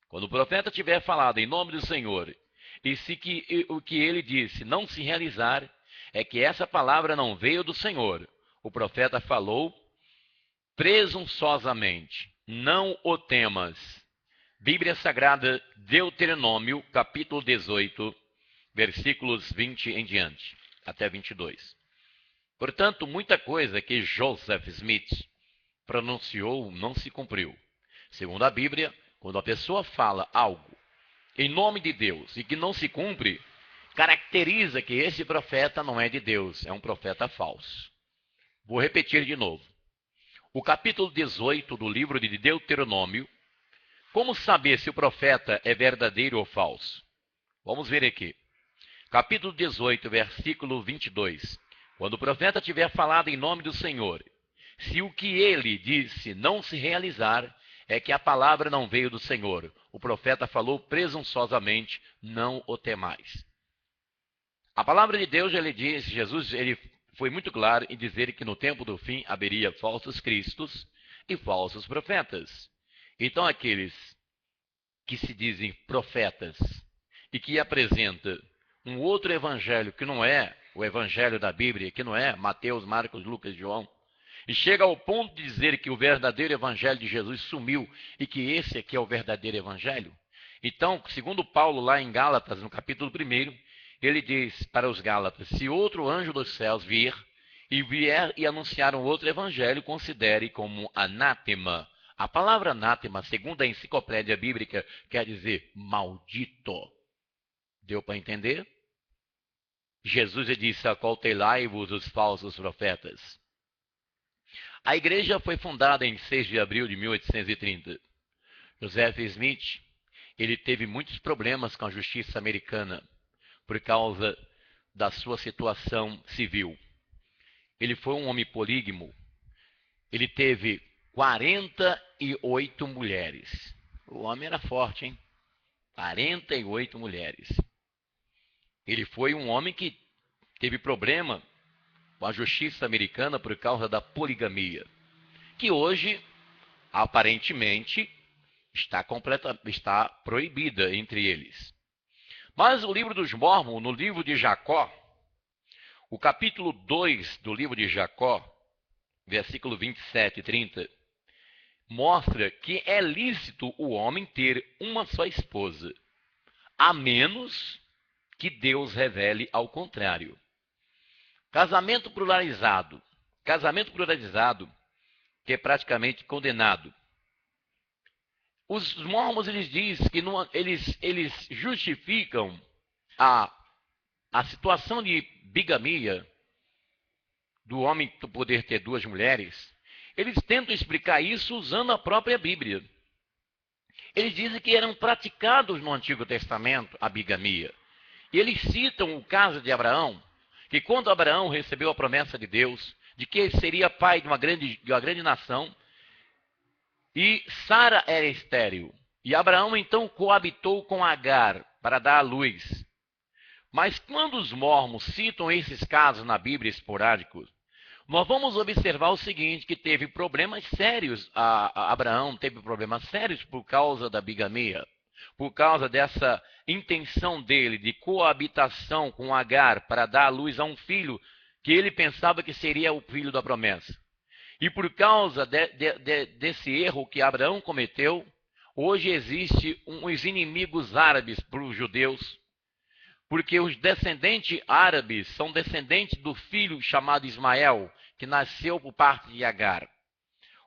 Quando o profeta tiver falado em nome do Senhor, e se o que ele disse não se realizar, é que essa palavra não veio do Senhor. O profeta falou presunçosamente. Não o temas. Bíblia Sagrada, Deuteronômio, capítulo 18, versículos 20 em diante, até 22. Portanto, muita coisa que Joseph Smith pronunciou não se cumpriu. Segundo a Bíblia, quando a pessoa fala algo em nome de Deus e que não se cumpre, caracteriza que esse profeta não é de Deus, é um profeta falso. Vou repetir de novo. O capítulo 18 do livro de Deuteronômio. Como saber se o profeta é verdadeiro ou falso? Vamos ver aqui. Capítulo 18, versículo 22. Quando o profeta tiver falado em nome do Senhor, se o que ele disse não se realizar, é que a palavra não veio do Senhor. O profeta falou presunçosamente, não o temais. A palavra de Deus, ele diz, Jesus, ele foi muito claro em dizer que no tempo do fim haveria falsos cristos e falsos profetas. Então, aqueles que se dizem profetas e que apresentam um outro evangelho que não é o evangelho da Bíblia, que não é Mateus, Marcos, Lucas e João, e chega ao ponto de dizer que o verdadeiro evangelho de Jesus sumiu e que esse aqui é o verdadeiro evangelho. Então, segundo Paulo, lá em Gálatas, no capítulo 1, ele diz para os Gálatas: se outro anjo dos céus vier e anunciar um outro evangelho, considere como anátema. A palavra anátema, segundo a enciclopédia bíblica, quer dizer maldito. Deu para entender? Jesus disse: acautelai-vos os falsos profetas. A igreja foi fundada em 6 de abril de 1830. Joseph Smith, ele teve muitos problemas com a justiça americana por causa da sua situação civil. Ele foi um homem polígamo. Ele teve 48 mulheres. O homem era forte, hein? 48 mulheres. Ele foi um homem que teve problema com a justiça americana por causa da poligamia, que hoje, aparentemente, está proibida entre eles. Mas o livro dos Mormons, no livro de Jacó, o capítulo 2 do livro de Jacó, versículo 27 e 30, mostra que é lícito o homem ter uma só esposa, a menos que Deus revele ao contrário. Casamento pluralizado, que é praticamente condenado. Os mormons, eles dizem que eles justificam a situação de bigamia, do homem poder ter duas mulheres. Eles tentam explicar isso usando a própria Bíblia. Eles dizem que eram praticados no Antigo Testamento a bigamia. E eles citam o caso de Abraão, que quando Abraão recebeu a promessa de Deus, de que ele seria pai de uma grande nação, e Sara era estéril. E Abraão então coabitou com Agar para dar à luz. Mas quando os mormons citam esses casos na Bíblia esporádicos, nós vamos observar o seguinte, que teve problemas sérios, Abraão teve problemas sérios por causa da bigamia, por causa dessa intenção dele de coabitação com Agar para dar à luz a um filho que ele pensava que seria o filho da promessa. E por causa desse erro que Abraão cometeu, hoje existe uns inimigos árabes para os judeus, porque os descendentes árabes são descendentes do filho chamado Ismael, que nasceu por parte de Agar.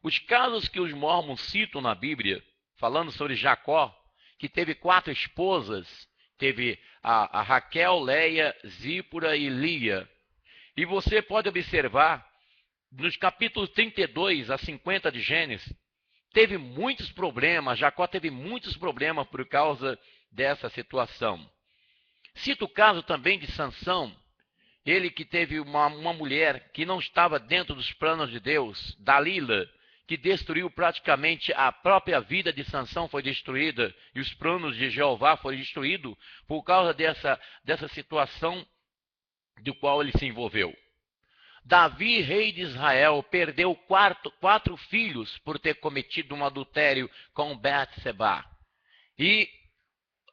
Os casos que os mormons citam na Bíblia, falando sobre Jacó, que teve 4 esposas, teve a Raquel, Leia, Zípora e Lia. E você pode observar, nos capítulos 32 a 50 de Gênesis, teve muitos problemas, Jacó teve muitos problemas por causa dessa situação. Cito o caso também de Sansão, ele que teve uma mulher que não estava dentro dos planos de Deus, Dalila, que destruiu praticamente a própria vida de Sansão, foi destruída, e os planos de Jeová foram destruídos por causa dessa situação do qual ele se envolveu. Davi, rei de Israel, perdeu quatro filhos por ter cometido um adultério com Betseba. E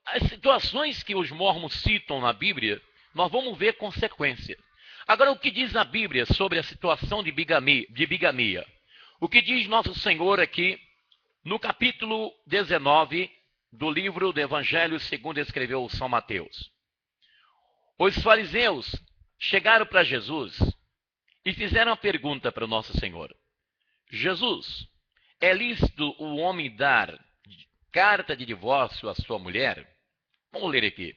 as situações que os mormons citam na Bíblia, nós vamos ver consequência. Agora, o que diz a Bíblia sobre a situação de bigamia? O que diz nosso Senhor aqui no capítulo 19 do livro do Evangelho segundo escreveu São Mateus. Os fariseus chegaram para Jesus e fizeram a pergunta para o nosso Senhor: Jesus, é lícito o homem dar carta de divórcio à sua mulher? Vamos ler aqui.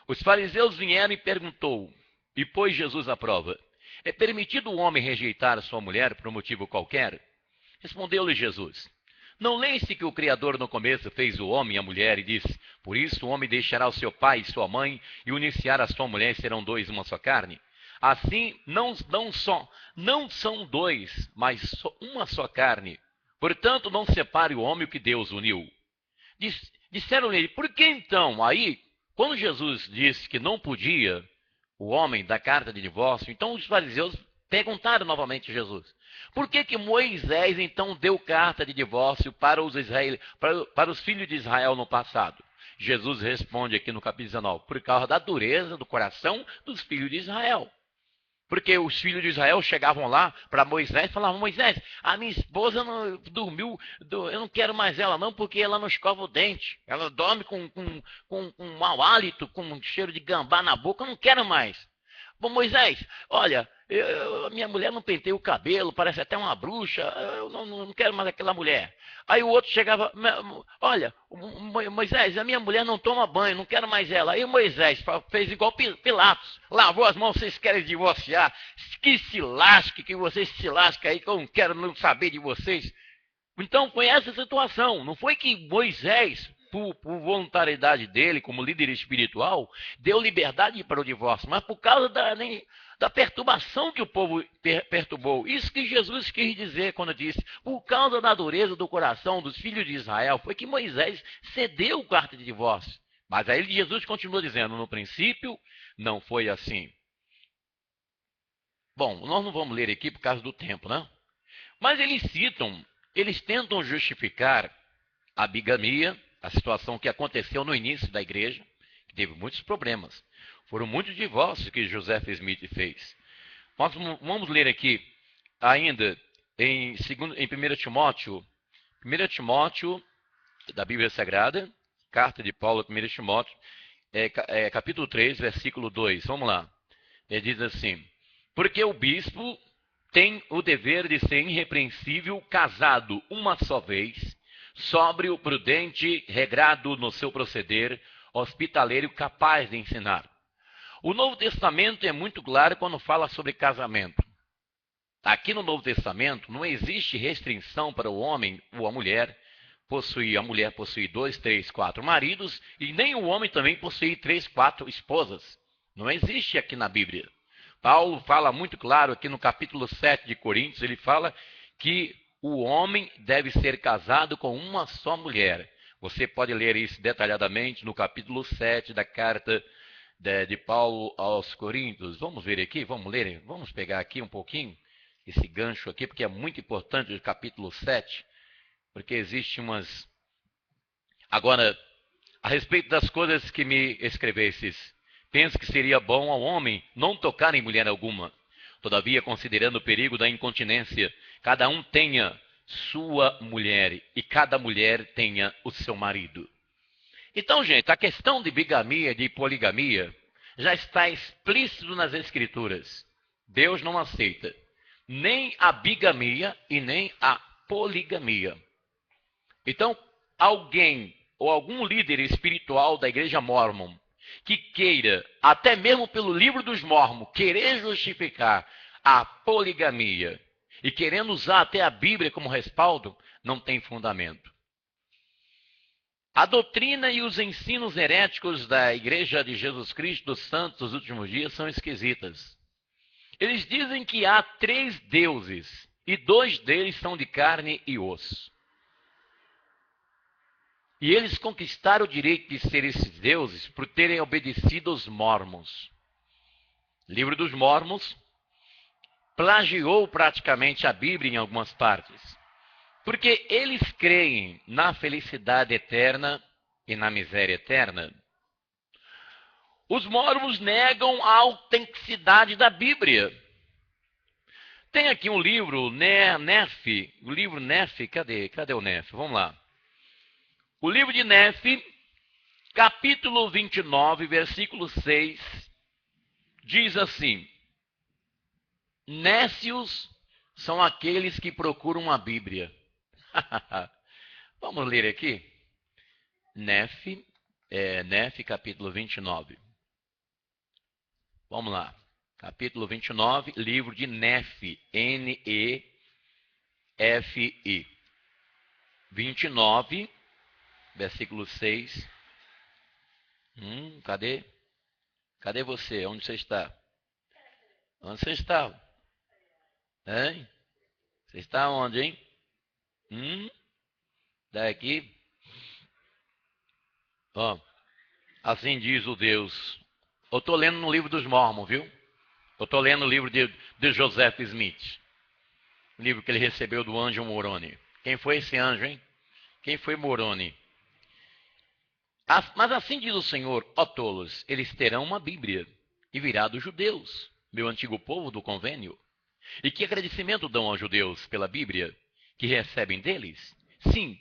Os fariseus vieram e perguntou, e pôs Jesus à prova: é permitido o homem rejeitar a sua mulher por um motivo qualquer? Respondeu-lhe Jesus: não lê-se que o Criador no começo fez o homem e a mulher e disse: por isso o homem deixará o seu pai e sua mãe e unir-se-á a sua mulher e serão dois uma só carne? Assim, não são dois, mas uma só carne. Portanto, não separe o homem o que Deus uniu. Disseram-lhe: por que então? Aí, quando Jesus disse que não podia o homem dar carta de divórcio, então os fariseus perguntaram novamente a Jesus: por que Moisés então deu carta de divórcio para os filhos de Israel no passado? Jesus responde aqui no capítulo 19: por causa da dureza do coração dos filhos de Israel. Porque os filhos de Israel chegavam lá para Moisés e falavam: Moisés, a minha esposa não dormiu, eu não quero mais ela não, porque ela não escova o dente. Ela dorme com um mau hálito, com um cheiro de gambá na boca, eu não quero mais. Bom, Moisés, olha, minha mulher não penteia o cabelo, parece até uma bruxa, eu não quero mais aquela mulher. Aí o outro chegava: olha, Moisés, a minha mulher não toma banho, não quero mais ela. Aí Moisés fez igual Pilatos, lavou as mãos: vocês querem divorciar? Que se lasque, que vocês se lasquem aí, que eu não quero saber de vocês. Então foi essa situação, não foi que Moisés, por voluntariedade dele, como líder espiritual, deu liberdade para o divórcio, mas por causa da perturbação que o povo perturbou. Isso que Jesus quis dizer quando disse: por causa da dureza do coração dos filhos de Israel, foi que Moisés cedeu a carta de divórcio. Mas aí Jesus continua dizendo: no princípio não foi assim. Bom, nós não vamos ler aqui por causa do tempo, né? Mas eles tentam justificar a bigamia, a situação que aconteceu no início da igreja, que teve muitos problemas. Foram muitos divórcios que Joseph Smith fez. Nós vamos ler aqui ainda em 1 Timóteo, da Bíblia Sagrada, carta de Paulo a 1 Timóteo, capítulo 3, versículo 2. Vamos lá. Ele diz assim: porque o bispo tem o dever de ser irrepreensível, casado uma só vez, sóbrio, prudente, regrado no seu proceder, hospitaleiro, capaz de ensinar. O Novo Testamento é muito claro quando fala sobre casamento. Aqui no Novo Testamento não existe restrição para o homem ou a mulher possuir 2, 3, 4 maridos, e nem o homem também possuir 3, 4 esposas. Não existe aqui na Bíblia. Paulo fala muito claro aqui no capítulo 7 de Coríntios, ele fala que o homem deve ser casado com uma só mulher. Você pode ler isso detalhadamente no capítulo 7 da carta de Paulo aos Coríntios. Vamos ver aqui, vamos ler, vamos pegar aqui um pouquinho esse gancho aqui, porque é muito importante o capítulo 7, porque existe umas... Agora, a respeito das coisas que me escrevestes, penso que seria bom ao homem não tocar em mulher alguma. Todavia, considerando o perigo da incontinência, cada um tenha sua mulher e cada mulher tenha o seu marido. Então, gente, a questão de bigamia, de poligamia, já está explícito nas Escrituras. Deus não aceita nem a bigamia e nem a poligamia. Então, alguém ou algum líder espiritual da igreja mórmon que queira, até mesmo pelo livro dos Mormons, querer justificar a poligamia e querendo usar até a Bíblia como respaldo, não tem fundamento. A doutrina e os ensinos heréticos da Igreja de Jesus Cristo dos Santos dos últimos dias são esquisitas. Eles dizem que há 3 deuses e 2 deles são de carne e osso. E eles conquistaram o direito de ser esses deuses por terem obedecido aos Mormons. O livro dos Mormons plagiou praticamente a Bíblia em algumas partes, porque eles creem na felicidade eterna e na miséria eterna. Os Mormons negam a autenticidade da Bíblia. Tem aqui um livro, Nefe, o livro Nefe, cadê o Nefe? Vamos lá. O livro de Nefe, capítulo 29, versículo 6, diz assim: nécios são aqueles que procuram a Bíblia. Vamos ler aqui. Nefe, capítulo 29. Vamos lá. Capítulo 29, livro de Nefe, N-E-F-I. 29, versículo 6. Cadê? Cadê você? Onde você está? Onde você está? Hein? Você está onde, hein? Daqui. Ó, assim diz o Deus. Eu estou lendo no livro dos Mormons, viu? Eu estou lendo o livro de Joseph Smith. O livro que ele recebeu do anjo Moroni. Quem foi esse anjo, hein? Quem foi Moroni? Mas assim diz o Senhor: ó tolos, eles terão uma Bíblia, e virá dos judeus, meu antigo povo do convênio. E que agradecimento dão aos judeus pela Bíblia, que recebem deles? Sim,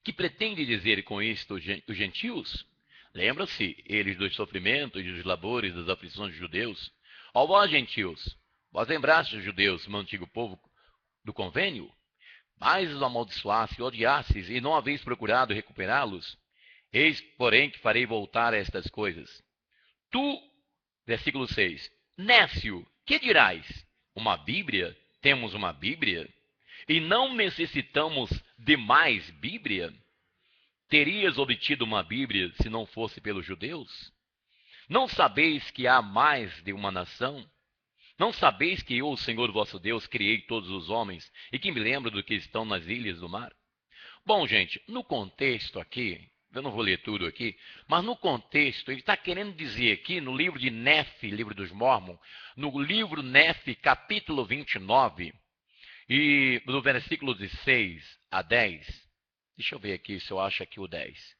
que pretende dizer com isto os gentios? Lembram-se eles dos sofrimentos e dos labores, das aflições dos judeus? Ó vós, gentios, vós lembrastes os judeus, meu antigo povo do convênio? Mas os amaldiçoastes, odiastes, e não haveis procurado recuperá-los? Eis, porém, que farei voltar a estas coisas. Tu, versículo 6, nécio, que dirás? Uma Bíblia? Temos uma Bíblia? E não necessitamos de mais Bíblia? Terias obtido uma Bíblia se não fosse pelos judeus? Não sabeis que há mais de uma nação? Não sabeis que eu, o Senhor vosso Deus, criei todos os homens e que me lembro do que estão nas ilhas do mar? Bom, gente, no contexto aqui, eu não vou ler tudo aqui, mas no contexto, ele está querendo dizer aqui, no livro de Nefe, livro dos Mormons, no livro Nefe, capítulo 29, e no versículo de 6 a 10, deixa eu ver aqui se eu acho aqui o 10.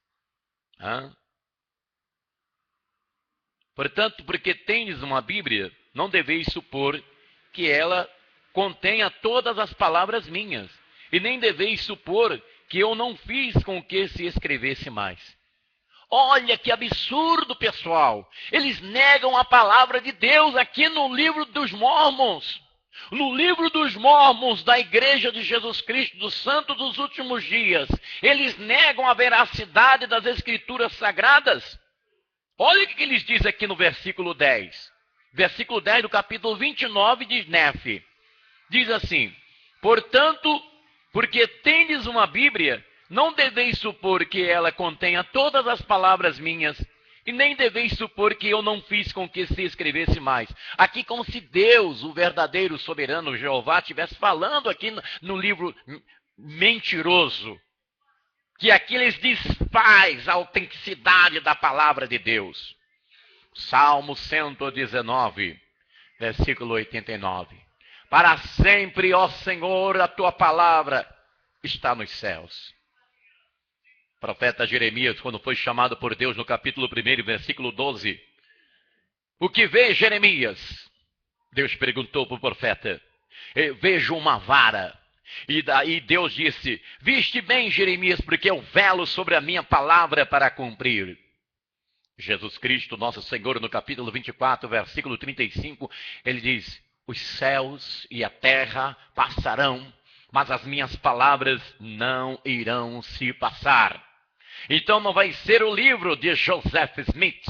Portanto, porque tendes uma Bíblia, não deveis supor que ela contenha todas as palavras minhas, e nem deveis supor que eu não fiz com que se escrevesse mais. Olha que absurdo, pessoal! Eles negam a palavra de Deus aqui no livro dos Mormons. No livro dos Mormons da Igreja de Jesus Cristo, dos Santos dos Últimos Dias, eles negam a veracidade das Escrituras Sagradas. Olha o que eles dizem aqui no versículo 10. Versículo 10 do capítulo 29 de Nefe. Diz assim: portanto, porque tendes uma Bíblia, não deveis supor que ela contenha todas as palavras minhas, e nem deveis supor que eu não fiz com que se escrevesse mais. Aqui como se Deus, o verdadeiro soberano Jeová, estivesse falando aqui no livro mentiroso, que aqui eles desfaz a autenticidade da palavra de Deus. Salmo 119, versículo 89. Para sempre, ó Senhor, a tua palavra está nos céus. O profeta Jeremias, quando foi chamado por Deus no capítulo 1, versículo 12. O que vê Jeremias? Deus perguntou para o profeta. Vejo uma vara. E daí Deus disse: viste bem, Jeremias, porque eu velo sobre a minha palavra para cumprir. Jesus Cristo, nosso Senhor, no capítulo 24, versículo 35, ele diz: os céus e a terra passarão, mas as minhas palavras não irão se passar. Então não vai ser o livro de Joseph Smith,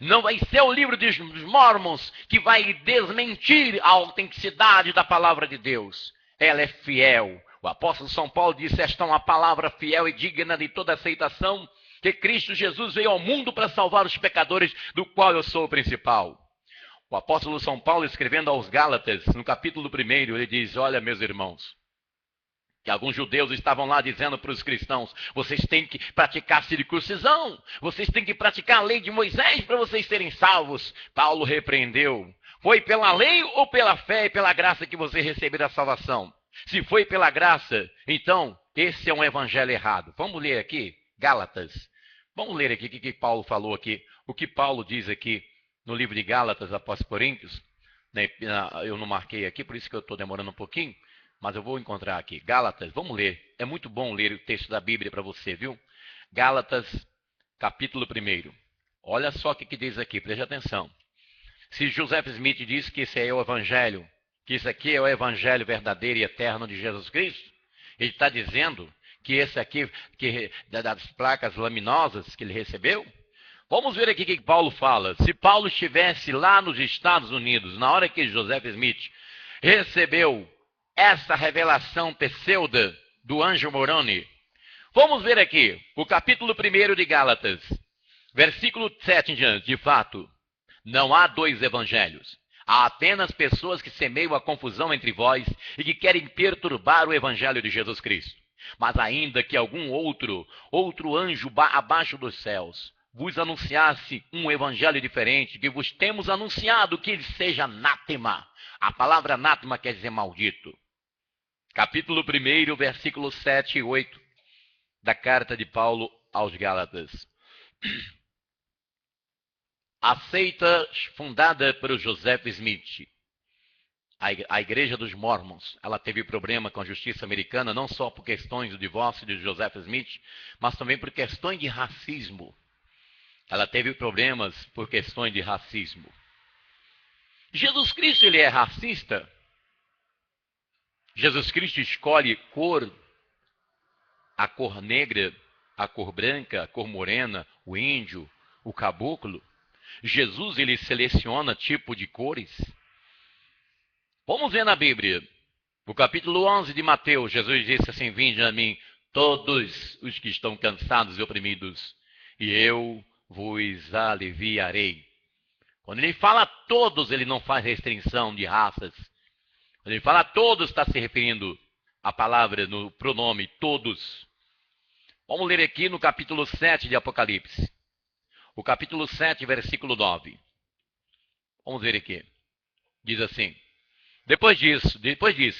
não vai ser o livro dos Mormons que vai desmentir a autenticidade da palavra de Deus. Ela é fiel. O apóstolo São Paulo disse: esta é uma palavra fiel e digna de toda aceitação, que Cristo Jesus veio ao mundo para salvar os pecadores, do qual eu sou o principal. O apóstolo São Paulo, escrevendo aos Gálatas, no capítulo 1, ele diz: olha, meus irmãos, Que alguns judeus estavam lá dizendo para os cristãos: vocês têm que praticar circuncisão, vocês têm que praticar a lei de Moisés para vocês serem salvos. Paulo repreendeu: foi pela lei ou pela fé e pela graça que você receberá a salvação? Se foi pela graça, então esse é um evangelho errado. Vamos ler aqui, Gálatas. Vamos ler aqui o que Paulo falou aqui, o que Paulo diz aqui no livro de Gálatas após Coríntios. Eu não marquei aqui, por isso que eu estou demorando um pouquinho, mas eu vou encontrar aqui. Gálatas, vamos ler. É muito bom ler o texto da Bíblia para você, viu? Gálatas, capítulo 1. Olha só o que diz aqui, preste atenção. Se Joseph Smith diz que esse é o evangelho, que isso aqui é o evangelho verdadeiro e eterno de Jesus Cristo, ele está dizendo que esse aqui, das placas luminosas que ele recebeu. Vamos ver aqui o que Paulo fala. Se Paulo estivesse lá nos Estados Unidos, na hora que Joseph Smith recebeu essa revelação pseuda do anjo Moroni, vamos ver aqui, o capítulo 1 de Gálatas, versículo 7 em diante. De fato, não há dois evangelhos. Há apenas pessoas que semeiam a confusão entre vós e que querem perturbar o evangelho de Jesus Cristo. Mas ainda que algum outro anjo abaixo dos céus vos anunciasse um evangelho diferente, que vos temos anunciado, que ele seja anátema. A palavra anátema quer dizer maldito. Capítulo 1, versículos 7 e 8 da carta de Paulo aos Gálatas. A seita fundada por Joseph Smith, a igreja dos Mormons, ela teve problema com a justiça americana, não só por questões do divórcio de Joseph Smith, mas também por questões de racismo. Ela teve problemas por questões de racismo. Jesus Cristo, ele é racista? Jesus Cristo escolhe cor, a cor negra, a cor branca, a cor morena, o índio, o caboclo. Jesus, ele seleciona tipo de cores. Vamos ver na Bíblia. No capítulo 11 de Mateus, Jesus disse assim: vinde a mim todos os que estão cansados e oprimidos, e eu vos aliviarei. Quando ele fala todos, ele não faz restrição de raças. Quando ele fala todos, está se referindo à palavra no pronome todos. Vamos ler aqui no capítulo 7 de Apocalipse. O capítulo 7, versículo 9. Vamos ver aqui. Diz assim: depois disso,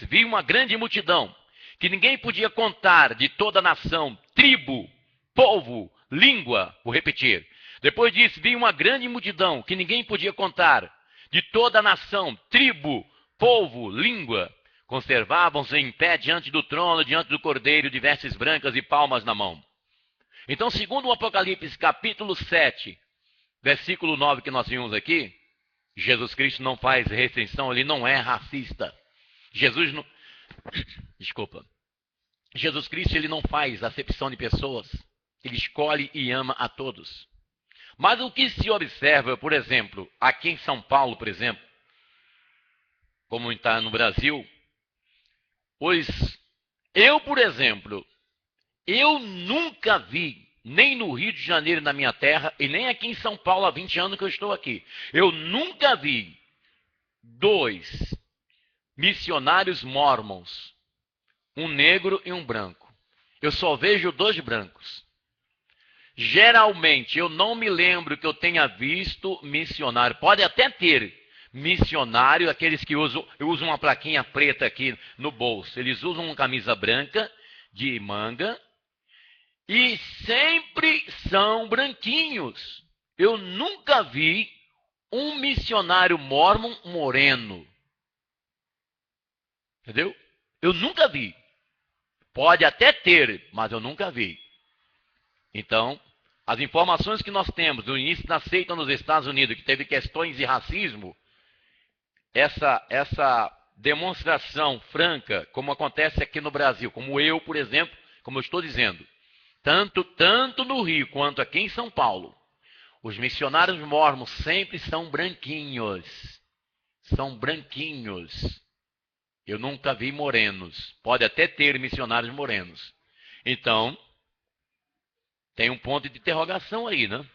vi uma grande multidão, que ninguém podia contar, de toda nação, tribo, povo, língua. Vou repetir. Depois disso, vi uma grande multidão, que ninguém podia contar, de toda nação, tribo, povo, língua. Conservavam-se em pé diante do trono, diante do Cordeiro, de vestes brancas e palmas na mão. Então, segundo o Apocalipse, capítulo 7, versículo 9, que nós vimos aqui, Jesus Cristo não faz restrição, ele não é racista. Jesus Cristo, ele não faz acepção de pessoas. Ele escolhe e ama a todos. Mas o que se observa, por exemplo, aqui em São Paulo, por exemplo, como está no Brasil, por exemplo, eu nunca vi, nem no Rio de Janeiro, na minha terra, e nem aqui em São Paulo, há 20 anos que eu estou aqui, eu nunca vi 2 missionários mormons, um negro e um branco. Eu só vejo 2 brancos. Geralmente, eu não me lembro que eu tenha visto missionário. Pode até ter missionário, aqueles que usam uma plaquinha preta aqui no bolso. Eles usam uma camisa branca de manga e sempre são branquinhos. Eu nunca vi um missionário mormon moreno. Entendeu? Eu nunca vi. Pode até ter, mas eu nunca vi. Então, as informações que nós temos no início da seita nos Estados Unidos, que teve questões de racismo, essa demonstração franca, como acontece aqui no Brasil, como eu, por exemplo, como eu estou dizendo, tanto no Rio quanto aqui em São Paulo, os missionários mormons sempre são branquinhos. São branquinhos. Eu nunca vi morenos. Pode até ter missionários morenos. Então, tem um ponto de interrogação aí, né?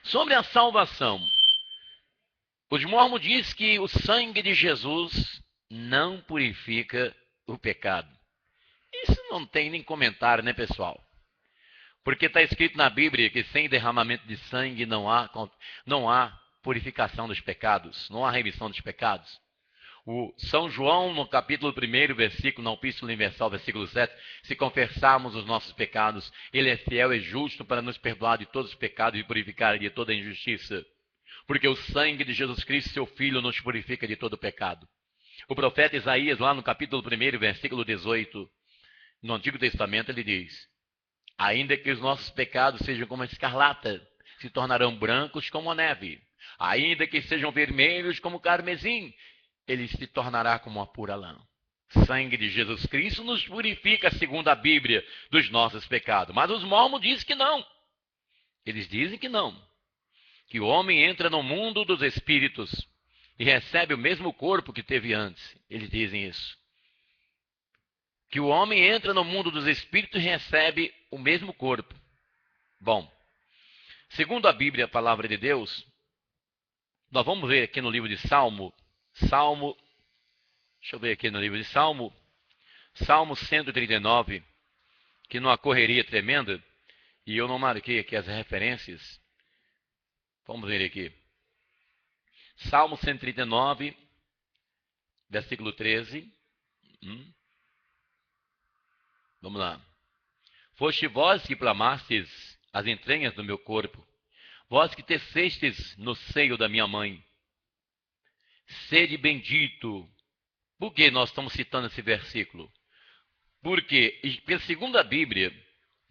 Sobre a salvação. Os mormons dizem que o sangue de Jesus não purifica o pecado. Isso não tem nem comentário, né, pessoal? Porque está escrito na Bíblia que sem derramamento de sangue não há purificação dos pecados, não há remissão dos pecados. O São João, no capítulo 1, versículo, na Epístola Universal, versículo 7, se confessarmos os nossos pecados, Ele é fiel e justo para nos perdoar de todos os pecados e purificar de toda injustiça. Porque o sangue de Jesus Cristo, seu Filho, nos purifica de todo pecado. O profeta Isaías, lá no capítulo 1, versículo 18, no Antigo Testamento, ele diz: ainda que os nossos pecados sejam como a escarlata, se tornarão brancos como a neve. Ainda que sejam vermelhos como o carmesim, ele se tornará como a pura lã. Sangue de Jesus Cristo nos purifica, segundo a Bíblia, dos nossos pecados. Mas os mormons dizem que não. Eles dizem que não. Que o homem entra no mundo dos espíritos e recebe o mesmo corpo que teve antes. Eles dizem isso. Que o homem entra no mundo dos espíritos e recebe o mesmo corpo. Bom, segundo a Bíblia, a palavra de Deus, nós vamos ver aqui no livro de Salmo, deixa eu ver aqui no livro de Salmo 139, que numa correria tremenda, e eu não marquei aqui as referências. Vamos ver aqui. Salmo 139, versículo 13. Vamos lá. Foste vós que clamastes as entranhas do meu corpo, vós que tecestes no seio da minha mãe. Sede bendito. Por que nós estamos citando esse versículo? Porque, segundo a Bíblia,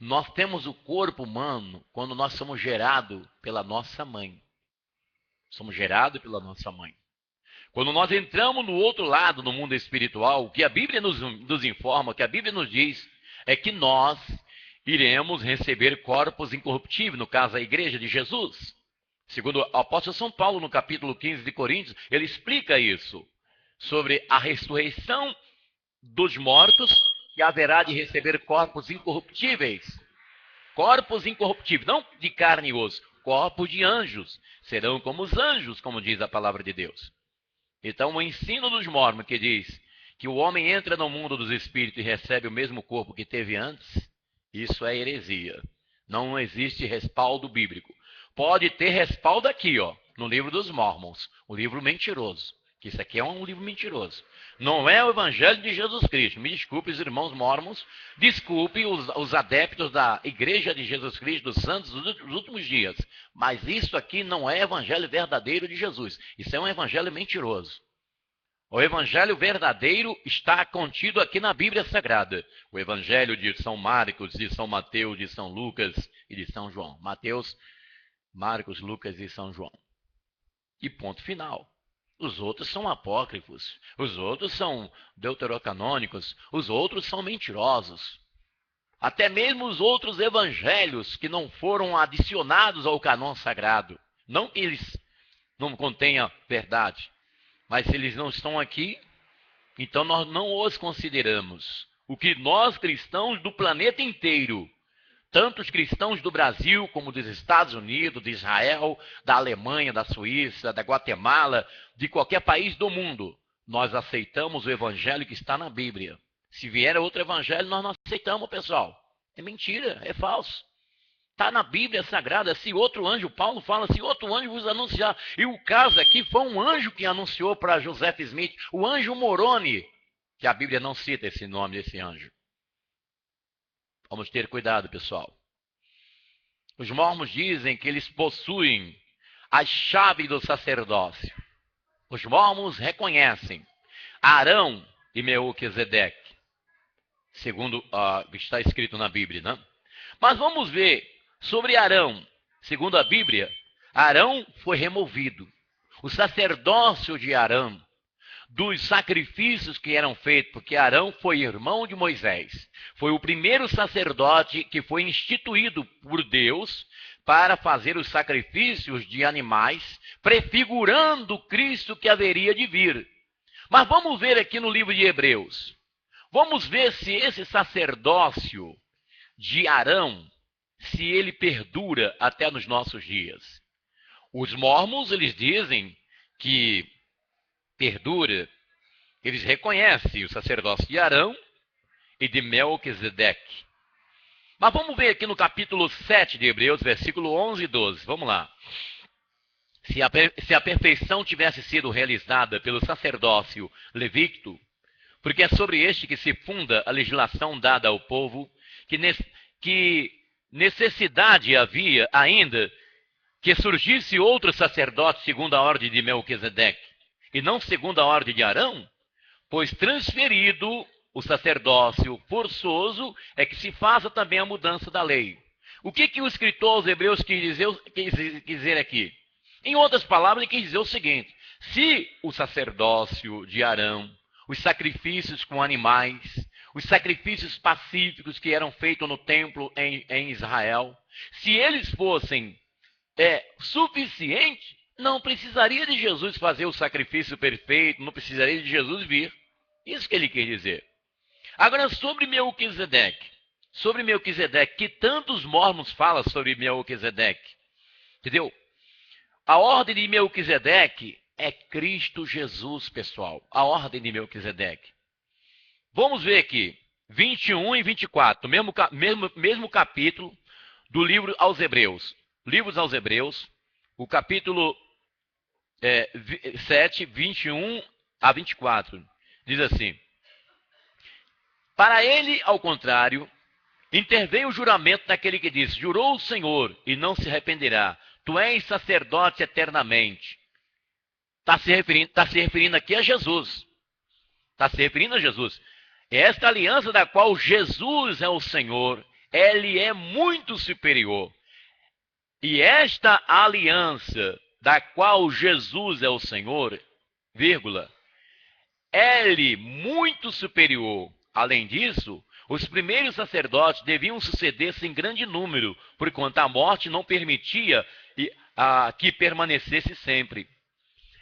nós temos o corpo humano quando nós somos gerados pela nossa mãe. Somos gerados pela nossa mãe. Quando nós entramos no outro lado, no mundo espiritual, o que a Bíblia nos informa, o que a Bíblia nos diz, é que nós iremos receber corpos incorruptíveis, no caso a igreja de Jesus. Segundo o apóstolo São Paulo, no capítulo 15 de Coríntios, ele explica isso, sobre a ressurreição dos mortos, que haverá de receber corpos incorruptíveis. Corpos incorruptíveis, não de carne e osso, corpos de anjos. Serão como os anjos, como diz a palavra de Deus. Então, o ensino dos mormons que diz que o homem entra no mundo dos espíritos e recebe o mesmo corpo que teve antes, isso é heresia. Não existe respaldo bíblico. Pode ter respaldo aqui, ó, no livro dos Mormons, o livro mentiroso. Que isso aqui é um livro mentiroso. Não é o Evangelho de Jesus Cristo. Me desculpe, os irmãos mormons, desculpe os adeptos da Igreja de Jesus Cristo, dos santos dos últimos dias. Mas isso aqui não é Evangelho verdadeiro de Jesus. Isso é um Evangelho mentiroso. O Evangelho verdadeiro está contido aqui na Bíblia Sagrada. O Evangelho de São Marcos, de São Mateus, de São Lucas e de São João. Mateus, Marcos, Lucas e São João. E ponto final. Os outros são apócrifos, os outros são deuterocanônicos, os outros são mentirosos. Até mesmo os outros evangelhos que não foram adicionados ao cânon sagrado. Não que eles não contenham verdade, mas se eles não estão aqui, então nós não os consideramos. O que nós cristãos do planeta inteiro, tanto os cristãos do Brasil, como dos Estados Unidos, de Israel, da Alemanha, da Suíça, da Guatemala, de qualquer país do mundo, nós aceitamos o evangelho que está na Bíblia. Se vier outro evangelho, nós não aceitamos, pessoal. É mentira, é falso. Está na Bíblia Sagrada. Se outro anjo, Paulo fala, se outro anjo vos anunciar. E o caso aqui foi um anjo que anunciou para Joseph Smith, o anjo Moroni, que a Bíblia não cita esse nome desse anjo. Vamos ter cuidado, pessoal. Os mormons dizem que eles possuem as chaves do sacerdócio. Os mormons reconhecem Arão e Melquisedeque, segundo está escrito na Bíblia, né? Mas vamos ver sobre Arão. Segundo a Bíblia, Arão foi removido. O sacerdócio de Arão, dos sacrifícios que eram feitos, porque Arão foi irmão de Moisés. Foi o primeiro sacerdote que foi instituído por Deus para fazer os sacrifícios de animais, prefigurando o Cristo que haveria de vir. Mas vamos ver aqui no livro de Hebreus. Vamos ver se esse sacerdócio de Arão, se ele perdura até nos nossos dias. Os mormons, eles dizem que perdura, eles reconhecem o sacerdócio de Arão e de Melquisedeque. Mas vamos ver aqui no capítulo 7 de Hebreus, versículo 11 e 12. Vamos lá. Se a perfeição tivesse sido realizada pelo sacerdócio levítico, porque é sobre este que se funda a legislação dada ao povo, que necessidade havia ainda que surgisse outro sacerdote segundo a ordem de Melquisedeque, e não segundo a ordem de Arão, pois transferido o sacerdócio forçoso é que se faça também a mudança da lei. O que o escritor aos Hebreus quis dizer aqui? Em outras palavras, ele quis dizer o seguinte: se o sacerdócio de Arão, os sacrifícios com animais, os sacrifícios pacíficos que eram feitos no templo em Israel, se eles fossem suficientes, não precisaria de Jesus fazer o sacrifício perfeito, não precisaria de Jesus vir. Isso que ele quer dizer. Agora, sobre Melquisedeque, que tantos mormons falam sobre Melquisedeque, entendeu? A ordem de Melquisedeque é Cristo Jesus, pessoal. A ordem de Melquisedeque. Vamos ver aqui, 21 e 24, mesmo capítulo do livro aos Hebreus. Livros aos Hebreus, o capítulo 7, 21 a 24. Diz assim: para ele, ao contrário, intervém o juramento daquele que diz: jurou o Senhor e não se arrependerá. Tu és sacerdote eternamente. Está se referindo aqui a Jesus. Está se referindo a Jesus. Esta aliança da qual Jesus é o Senhor, ele é muito superior. E esta aliança da qual Jesus é o Senhor, vírgula, ele muito superior. Além disso, os primeiros sacerdotes deviam suceder-se em grande número, porquanto a morte não permitia que permanecesse sempre.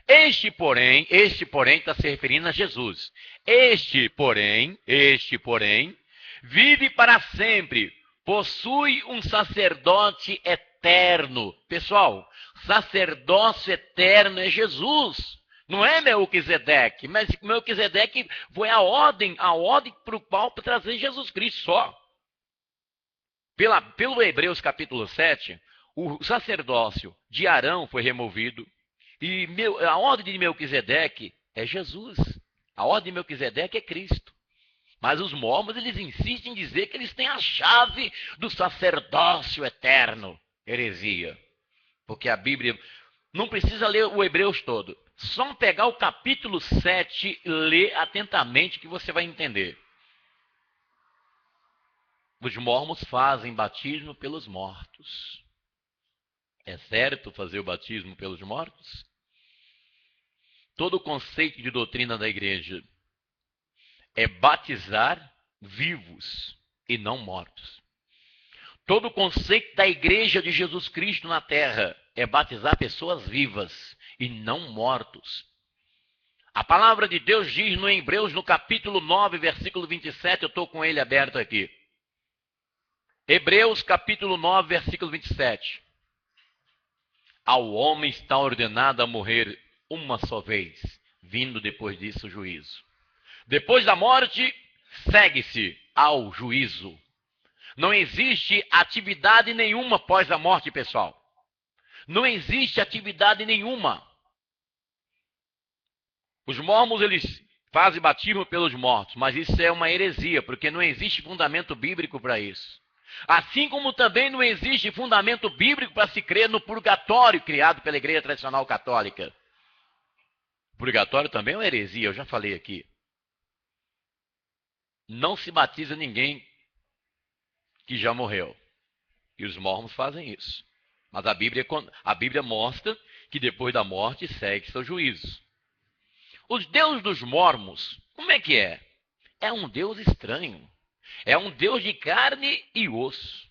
Este, porém, está se referindo a Jesus. Este, porém, vive para sempre, possui um sacerdote eterno. Pessoal, sacerdócio eterno é Jesus. Não é Melquisedeque, mas Melquisedeque foi a ordem para o qual trazer Jesus Cristo só. Pelo Hebreus capítulo 7, o sacerdócio de Arão foi removido e a ordem de Melquisedeque é Jesus. A ordem de Melquisedeque é Cristo. Mas os mormons, eles insistem em dizer que eles têm a chave do sacerdócio eterno. Heresia. Porque a Bíblia não precisa ler o Hebreus todo. Só pegar o capítulo 7 e ler atentamente que você vai entender. Os mormons fazem batismo pelos mortos. É certo fazer o batismo pelos mortos? Todo o conceito de doutrina da igreja é batizar vivos e não mortos. Todo o conceito da igreja de Jesus Cristo na terra é batizar pessoas vivas e não mortos. A palavra de Deus diz no Hebreus, no capítulo 9, versículo 27, eu estou com ele aberto aqui. Hebreus, capítulo 9, versículo 27. Ao homem está ordenado a morrer uma só vez, vindo depois disso o juízo. Depois da morte, segue-se ao juízo. Não existe atividade nenhuma após a morte, pessoal. Não existe atividade nenhuma. Os mormons, eles fazem batismo pelos mortos, mas isso é uma heresia, porque não existe fundamento bíblico para isso. Assim como também não existe fundamento bíblico para se crer no purgatório criado pela igreja tradicional católica. O purgatório também é uma heresia, eu já falei aqui. Não se batiza ninguém que já morreu. E os mormons fazem isso. Mas a Bíblia mostra que depois da morte segue-se o juízo. Os deuses dos mormons, como é que é? É um Deus estranho. É um Deus de carne e osso.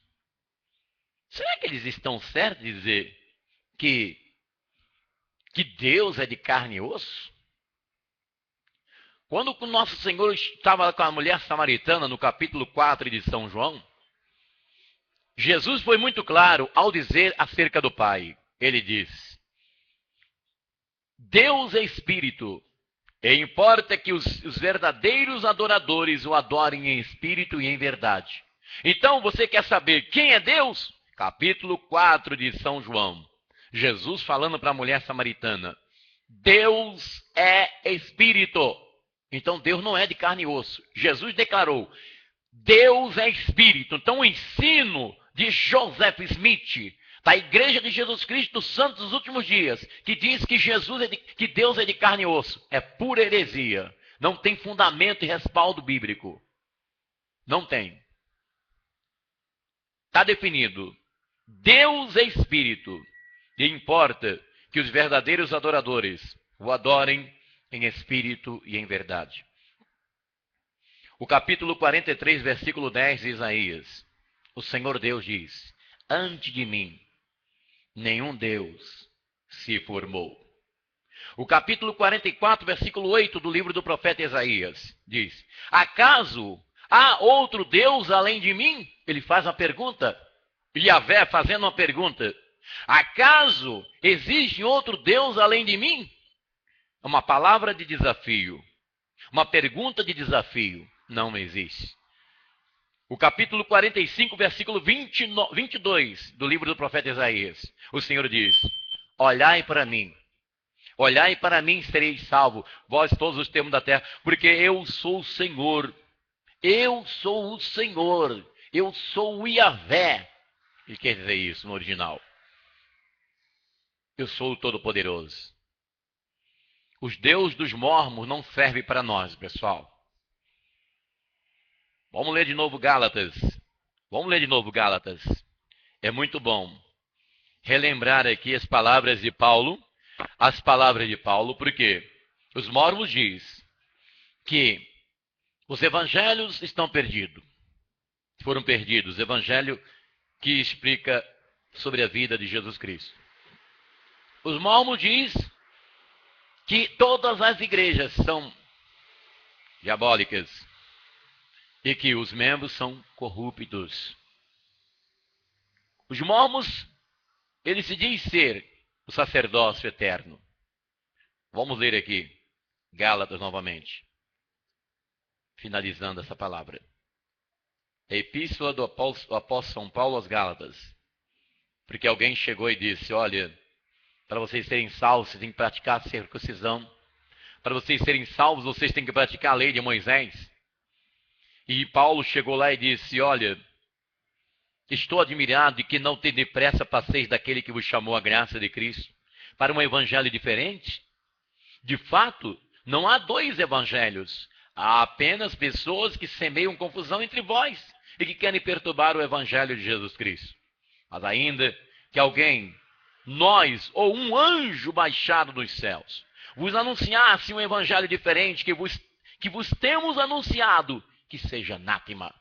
Será que eles estão certos de dizer que Deus é de carne e osso? Quando o nosso Senhor estava com a mulher samaritana no capítulo 4 de São João, Jesus foi muito claro ao dizer acerca do Pai. Ele diz: Deus é Espírito, E importa que os verdadeiros adoradores o adorem em espírito e em verdade. Então, você quer saber quem é Deus? Capítulo 4 de São João. Jesus falando para a mulher samaritana. Deus é espírito. Então, Deus não é de carne e osso. Jesus declarou, Deus é espírito. Então, o ensino de Joseph Smith, da Igreja de Jesus Cristo dos Santos dos Últimos Dias, que diz que que Deus é de carne e osso, é pura heresia. Não tem fundamento e respaldo bíblico. Não tem. Está definido. Deus é espírito. E importa que os verdadeiros adoradores o adorem em espírito e em verdade. O capítulo 43, versículo 10 de Isaías. O Senhor Deus diz, antes de mim, nenhum Deus se formou. O capítulo 44, versículo 8 do livro do profeta Isaías diz, acaso há outro Deus além de mim? Ele faz uma pergunta, Yahvé fazendo uma pergunta, acaso existe outro Deus além de mim? Uma palavra de desafio, uma pergunta de desafio, não existe. O capítulo 45, versículo 22 do livro do profeta Isaías, o Senhor diz, olhai para mim sereis salvos, vós todos os termos da terra, porque eu sou o Senhor, eu sou o Senhor, eu sou o Yahvé. Ele quer dizer isso no original. Eu sou o Todo-Poderoso. Os deuses dos mormons não servem para nós, pessoal. Vamos ler de novo Gálatas. É muito bom relembrar aqui as palavras de Paulo, porque os mormons diz que os evangelhos estão perdidos. Foram perdidos. O evangelho que explica sobre a vida de Jesus Cristo. Os mormons diz que todas as igrejas são diabólicas e que os membros são corruptos. Os mormons, eles se diz ser o sacerdócio eterno. Vamos ler aqui, Gálatas novamente, finalizando essa palavra. A epístola do apóstolo São Paulo aos Gálatas. Porque alguém chegou e disse, olha, para vocês serem salvos, vocês têm que praticar a circuncisão. Para vocês serem salvos, vocês têm que praticar a lei de Moisés. E Paulo chegou lá e disse, olha, estou admirado de que não tem depressa passeis daquele que vos chamou a graça de Cristo para um evangelho diferente. De fato, não há dois evangelhos. Há apenas pessoas que semeiam confusão entre vós e que querem perturbar o evangelho de Jesus Cristo. Mas ainda que alguém, nós ou um anjo baixado dos céus, vos anunciasse um evangelho diferente que vos temos anunciado, que seja anátema.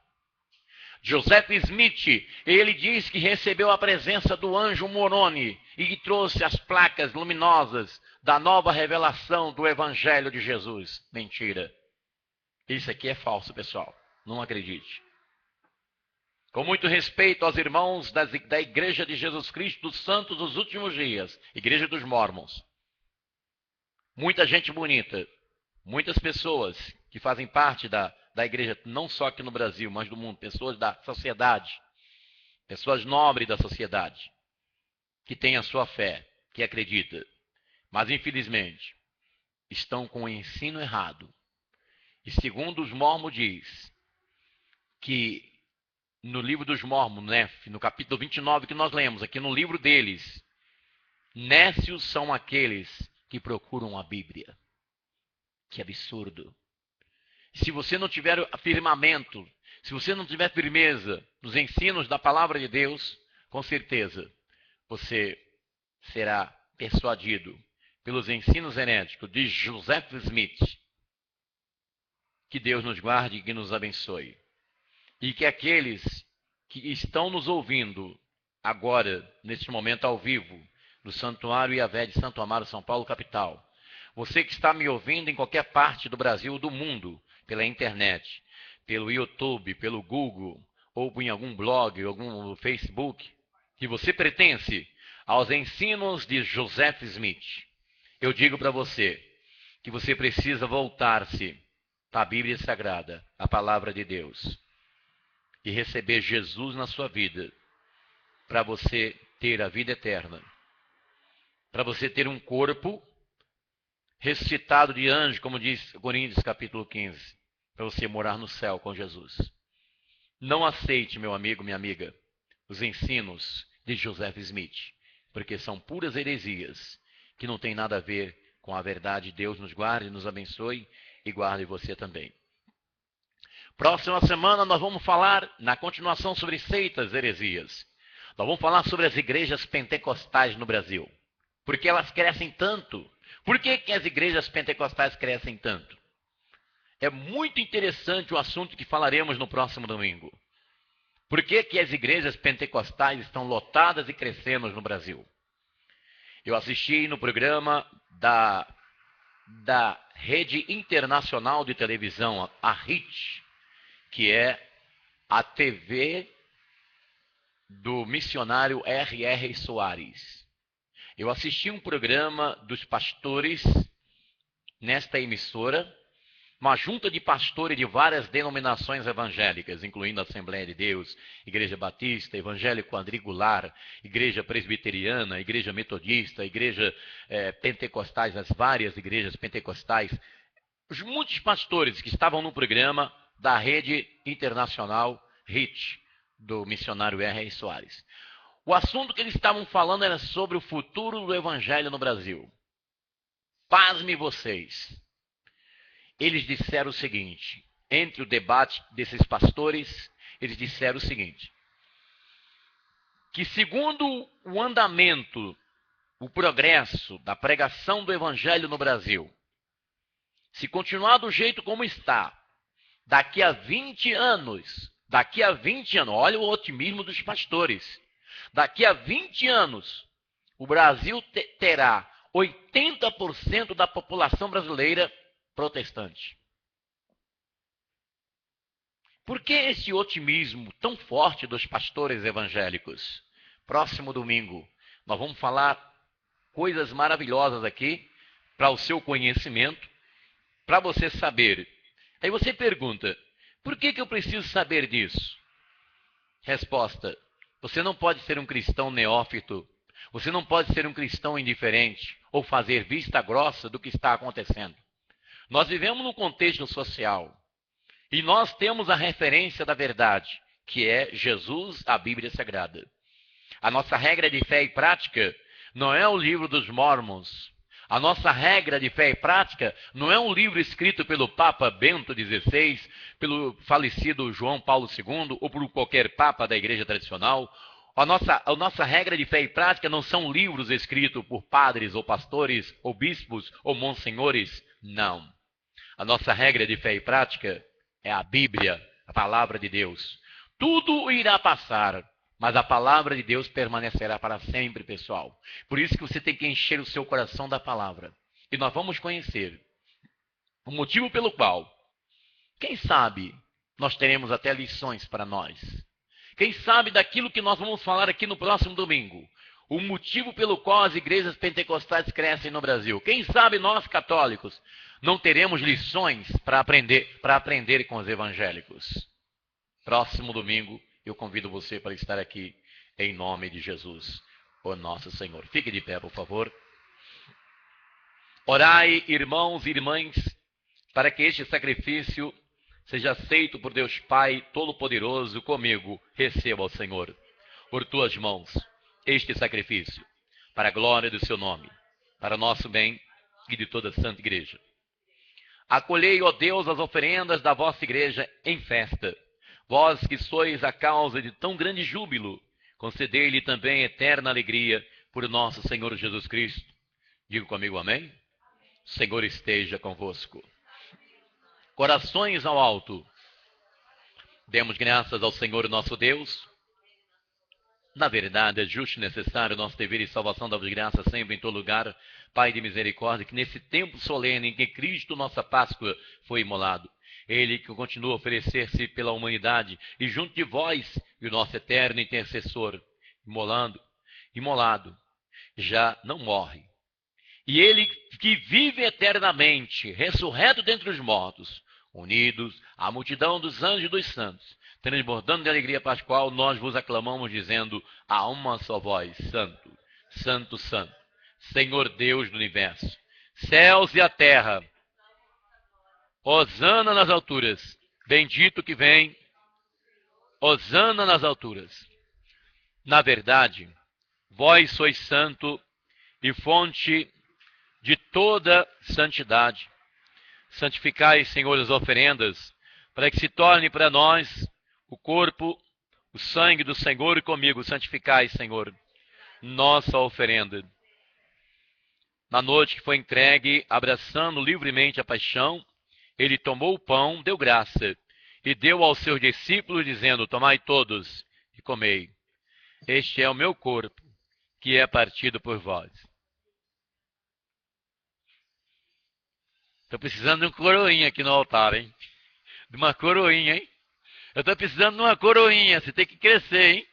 Joseph Smith, ele diz que recebeu a presença do anjo Moroni e que trouxe as placas luminosas da nova revelação do evangelho de Jesus. Mentira. Isso aqui é falso, pessoal. Não acredite. Com muito respeito aos irmãos da Igreja de Jesus Cristo dos Santos dos Últimos Dias, Igreja dos Mormons. Muita gente bonita, muitas pessoas que fazem parte da igreja, não só aqui no Brasil, mas do mundo, pessoas da sociedade, pessoas nobres da sociedade, que têm a sua fé, que acredita, mas infelizmente estão com o ensino errado. E segundo os mormons diz que no livro dos mormons, né, no capítulo 29 que nós lemos, aqui no livro deles, nécios são aqueles que procuram a Bíblia. Que absurdo. Se você não tiver afirmamento, se você não tiver firmeza nos ensinos da palavra de Deus, com certeza você será persuadido pelos ensinos heréticos de Joseph Smith. Que Deus nos guarde e que nos abençoe. E que aqueles que estão nos ouvindo agora, neste momento ao vivo, no Santuário Yahvé de Santo Amaro, São Paulo, capital. Você que está me ouvindo em qualquer parte do Brasil ou do mundo, pela internet, pelo YouTube, pelo Google, ou em algum blog, algum Facebook, que você pertence aos ensinos de Joseph Smith. Eu digo para você que você precisa voltar-se para a Bíblia Sagrada, a palavra de Deus, e receber Jesus na sua vida, para você ter a vida eterna, para você ter um corpo ressuscitado de anjo, como diz Coríntios capítulo 15, para você morar no céu com Jesus. Não aceite, meu amigo, minha amiga, os ensinos de Joseph Smith, porque são puras heresias, que não tem nada a ver com a verdade. Deus nos guarde, nos abençoe e guarde você também. Próxima semana nós vamos falar, na continuação, sobre seitas, heresias. Nós vamos falar sobre as igrejas pentecostais no Brasil. Por que elas crescem tanto? Por que as igrejas pentecostais crescem tanto? É muito interessante o assunto que falaremos no próximo domingo. Por que as igrejas pentecostais estão lotadas e crescendo no Brasil? Eu assisti no programa da Rede Internacional de Televisão, a RIT, que é a TV do missionário R.R. Soares. Eu assisti um programa dos pastores nesta emissora, uma junta de pastores de várias denominações evangélicas, incluindo a Assembleia de Deus, Igreja Batista, Evangélico Quadrangular, Igreja Presbiteriana, Igreja Metodista, Igreja Pentecostais, as várias igrejas pentecostais. Muitos pastores que estavam no programa da Rede Internacional RIT, do missionário R.R. Soares. O assunto que eles estavam falando era sobre o futuro do Evangelho no Brasil. Pasme vocês. Eles disseram o seguinte, entre o debate desses pastores, eles disseram o seguinte, que segundo o andamento, o progresso da pregação do Evangelho no Brasil, se continuar do jeito como está, daqui a 20 anos, olha o otimismo dos pastores, daqui a 20 anos, o Brasil terá 80% da população brasileira protestante. Por que esse otimismo tão forte dos pastores evangélicos? Próximo domingo, nós vamos falar coisas maravilhosas aqui para o seu conhecimento, para você saber. Aí você pergunta, por que eu preciso saber disso? Resposta, você não pode ser um cristão neófito, você não pode ser um cristão indiferente ou fazer vista grossa do que está acontecendo. Nós vivemos num contexto social e nós temos a referência da verdade, que é Jesus, a Bíblia Sagrada. A nossa regra de fé e prática não é o livro dos Mormons. A nossa regra de fé e prática não é um livro escrito pelo Papa Bento XVI, pelo falecido João Paulo II ou por qualquer Papa da Igreja tradicional. A nossa regra de fé e prática não são livros escritos por padres ou pastores ou bispos ou monsenhores. Não. A nossa regra de fé e prática é a Bíblia, a palavra de Deus. Tudo irá passar, mas a palavra de Deus permanecerá para sempre, pessoal. Por isso que você tem que encher o seu coração da palavra. E nós vamos conhecer o motivo pelo qual, quem sabe, nós teremos até lições para nós. Quem sabe daquilo que nós vamos falar aqui no próximo domingo. O motivo pelo qual as igrejas pentecostais crescem no Brasil. Quem sabe nós, católicos, não teremos lições para aprender com os evangélicos. Próximo domingo, eu convido você para estar aqui em nome de Jesus, o nosso Senhor. Fique de pé, por favor. Orai, irmãos e irmãs, para que este sacrifício seja aceito por Deus Pai Todo-Poderoso comigo. Receba ao Senhor, por tuas mãos, este sacrifício, para a glória do seu nome, para nosso bem e de toda a Santa Igreja. Acolhei, ó Deus, as oferendas da vossa igreja em festa. Vós que sois a causa de tão grande júbilo, concedei-lhe também eterna alegria por nosso Senhor Jesus Cristo. Diga comigo amém? O Senhor esteja convosco. Corações ao alto. Demos graças ao Senhor nosso Deus. Na verdade, é justo e necessário nosso dever e salvação da graça sempre em todo lugar. Pai de misericórdia, que nesse tempo solene em que Cristo, nossa Páscoa, foi imolado, Ele que continua a oferecer-se pela humanidade e junto de vós, e o nosso eterno intercessor, imolado, já não morre. E ele que vive eternamente, ressurreto dentre os mortos, unidos à multidão dos anjos e dos santos, transbordando de alegria pascual, nós vos aclamamos, dizendo a uma só voz: Santo, Santo, Santo, Senhor Deus do universo, céus e a terra, hosana nas alturas, bendito que vem, hosana nas alturas. Na verdade, vós sois santo e fonte de toda santidade. Santificai, Senhor, as oferendas, para que se torne para nós o corpo, o sangue do Senhor, e comigo santificai, Senhor, nossa oferenda. Na noite que foi entregue, abraçando livremente a paixão, ele tomou o pão, deu graça, e deu aos seus discípulos, dizendo: Tomai todos e comei. Este é o meu corpo, que é partido por vós. Estou precisando de uma coroinha aqui no altar, hein? De uma coroinha, hein? Eu estou precisando de uma coroinha. Você tem que crescer, hein?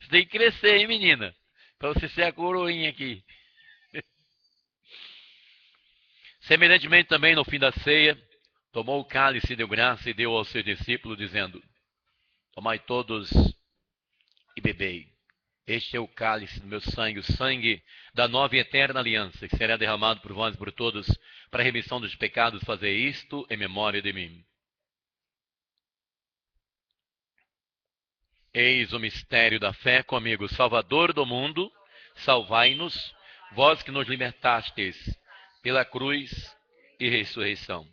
Você tem que crescer, hein, menina? Para você ser a coroinha aqui. Semelhantemente também, no fim da ceia, tomou o cálice, deu graça e deu aos seus discípulos, dizendo: Tomai todos e bebei. Este é o cálice do meu sangue, o sangue da nova e eterna aliança, que será derramado por vós e por todos, para a remissão dos pecados. Fazei isto em memória de mim. Eis o mistério da fé comigo, Salvador do mundo, salvai-nos, vós que nos libertastes pela cruz e ressurreição.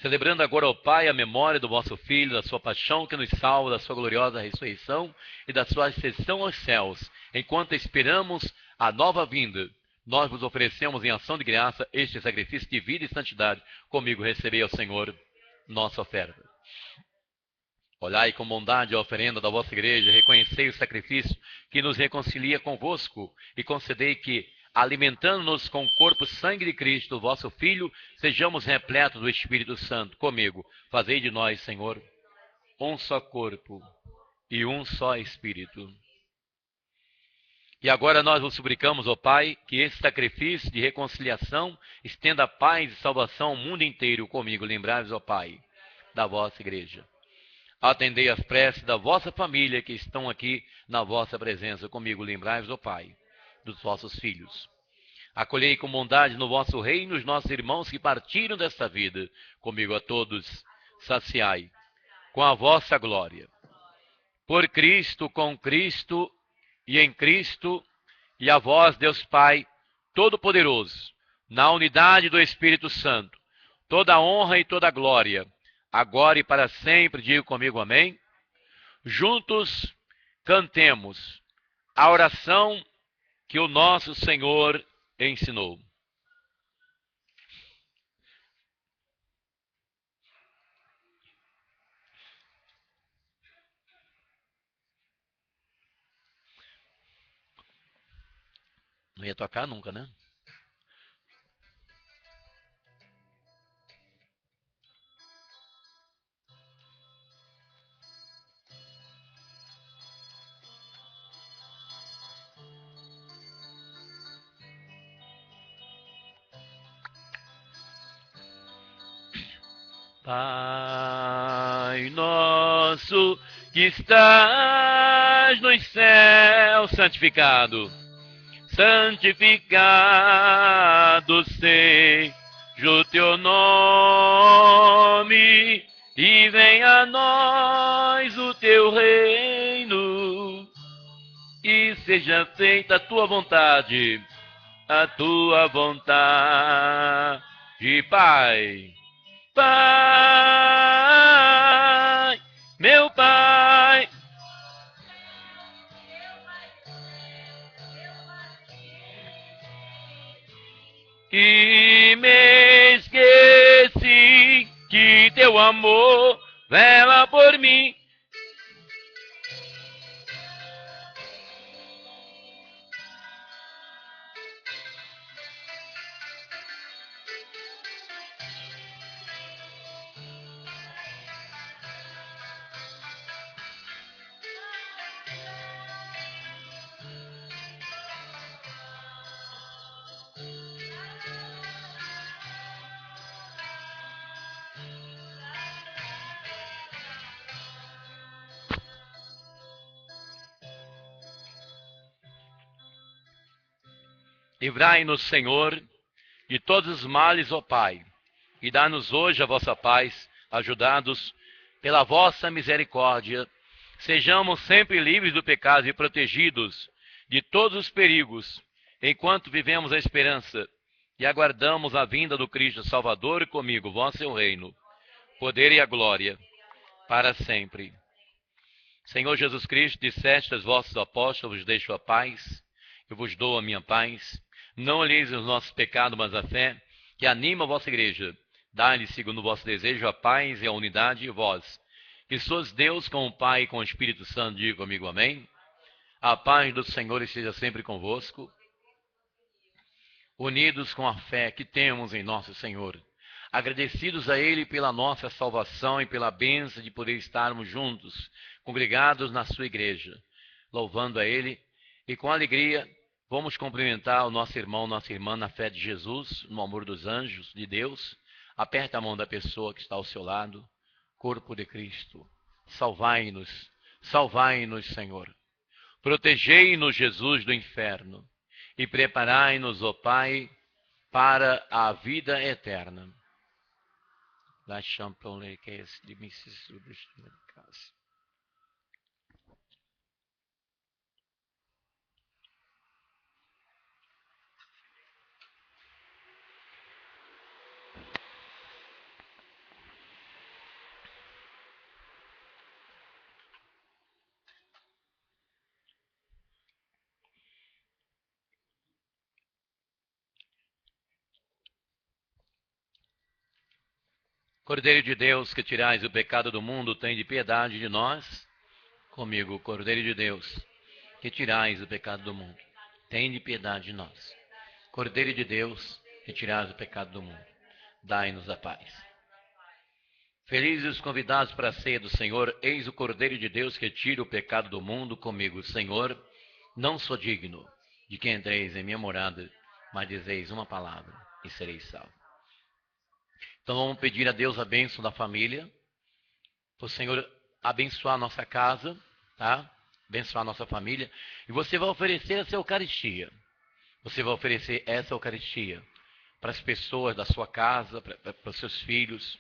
Celebrando agora ao Pai a memória do vosso Filho, da sua paixão que nos salva, da sua gloriosa ressurreição e da sua ascensão aos céus, enquanto esperamos a nova vinda, nós vos oferecemos em ação de graça este sacrifício de vida e santidade. Comigo recebei ao Senhor nossa oferta. Olhai com bondade a oferenda da vossa igreja, reconhecei o sacrifício que nos reconcilia convosco e concedei que, alimentando-nos com o corpo e sangue de Cristo, vosso Filho, sejamos repletos do Espírito Santo. Comigo, fazei de nós, Senhor, um só corpo e um só Espírito. E agora nós vos suplicamos, ó Pai, que esse sacrifício de reconciliação estenda paz e salvação ao mundo inteiro. Comigo, lembrai-vos, ó Pai, da vossa igreja. Atendei as preces da vossa família que estão aqui na vossa presença. Comigo, lembrai-vos, ó Pai, dos vossos filhos. Acolhei com bondade no vosso reino os nossos irmãos que partiram desta vida. Comigo a todos, saciai com a vossa glória. Por Cristo, com Cristo e em Cristo, e a vós, Deus Pai Todo-Poderoso, na unidade do Espírito Santo, toda a honra e toda a glória, agora e para sempre. Diga comigo amém. Juntos cantemos a oração que o nosso Senhor ensinou. Não ia tocar nunca, né? Pai nosso que estás nos céus, santificado, santificado seja o teu nome, e venha a nós o teu reino, e seja feita a tua vontade, Pai. Pai, meu Pai, que me esqueci que teu amor vela por mim. Livrai-nos, Senhor, de todos os males, ó Pai, e dá-nos hoje a vossa paz, ajudados pela vossa misericórdia. Sejamos sempre livres do pecado e protegidos de todos os perigos, enquanto vivemos a esperança e aguardamos a vinda do Cristo Salvador, e comigo, vosso seu reino, poder e a glória, para sempre. Senhor Jesus Cristo, disseste aos vossos apóstolos: vos deixo a paz, eu vos dou a minha paz. Não olheis os nossos pecados, mas a fé que anima a vossa igreja. Dá-lhe, segundo o vosso desejo, a paz e a unidade, e vós, que sois Deus com o Pai e com o Espírito Santo, diga comigo amém. A paz do Senhor esteja sempre convosco, unidos com a fé que temos em nosso Senhor, agradecidos a Ele pela nossa salvação e pela bênção de poder estarmos juntos, congregados na sua igreja, louvando a Ele, e com alegria vamos cumprimentar o nosso irmão, nossa irmã na fé de Jesus, no amor dos anjos de Deus. Aperta a mão da pessoa que está ao seu lado. Corpo de Cristo, salvai-nos, salvai-nos, Senhor. Protegei-nos, Jesus, do inferno, e preparai-nos, ó Pai, para a vida eterna. La champion que es de Mrs. Casa. Cordeiro de Deus, que tirais o pecado do mundo, tem de piedade de nós. Comigo, Cordeiro de Deus, que tirais o pecado do mundo, tem de piedade de nós. Cordeiro de Deus, que tirais o pecado do mundo, dai-nos a paz. Felizes os convidados para a ceia do Senhor, eis o Cordeiro de Deus que tira o pecado do mundo. Comigo, Senhor, não sou digno de que entreis em minha morada, mas dizeis uma palavra e sereis salvos. Então vamos pedir a Deus a bênção da família, para o Senhor abençoar a nossa casa, tá? Abençoar a nossa família. E você vai oferecer essa Eucaristia. Você vai oferecer essa Eucaristia para as pessoas da sua casa, para os seus filhos.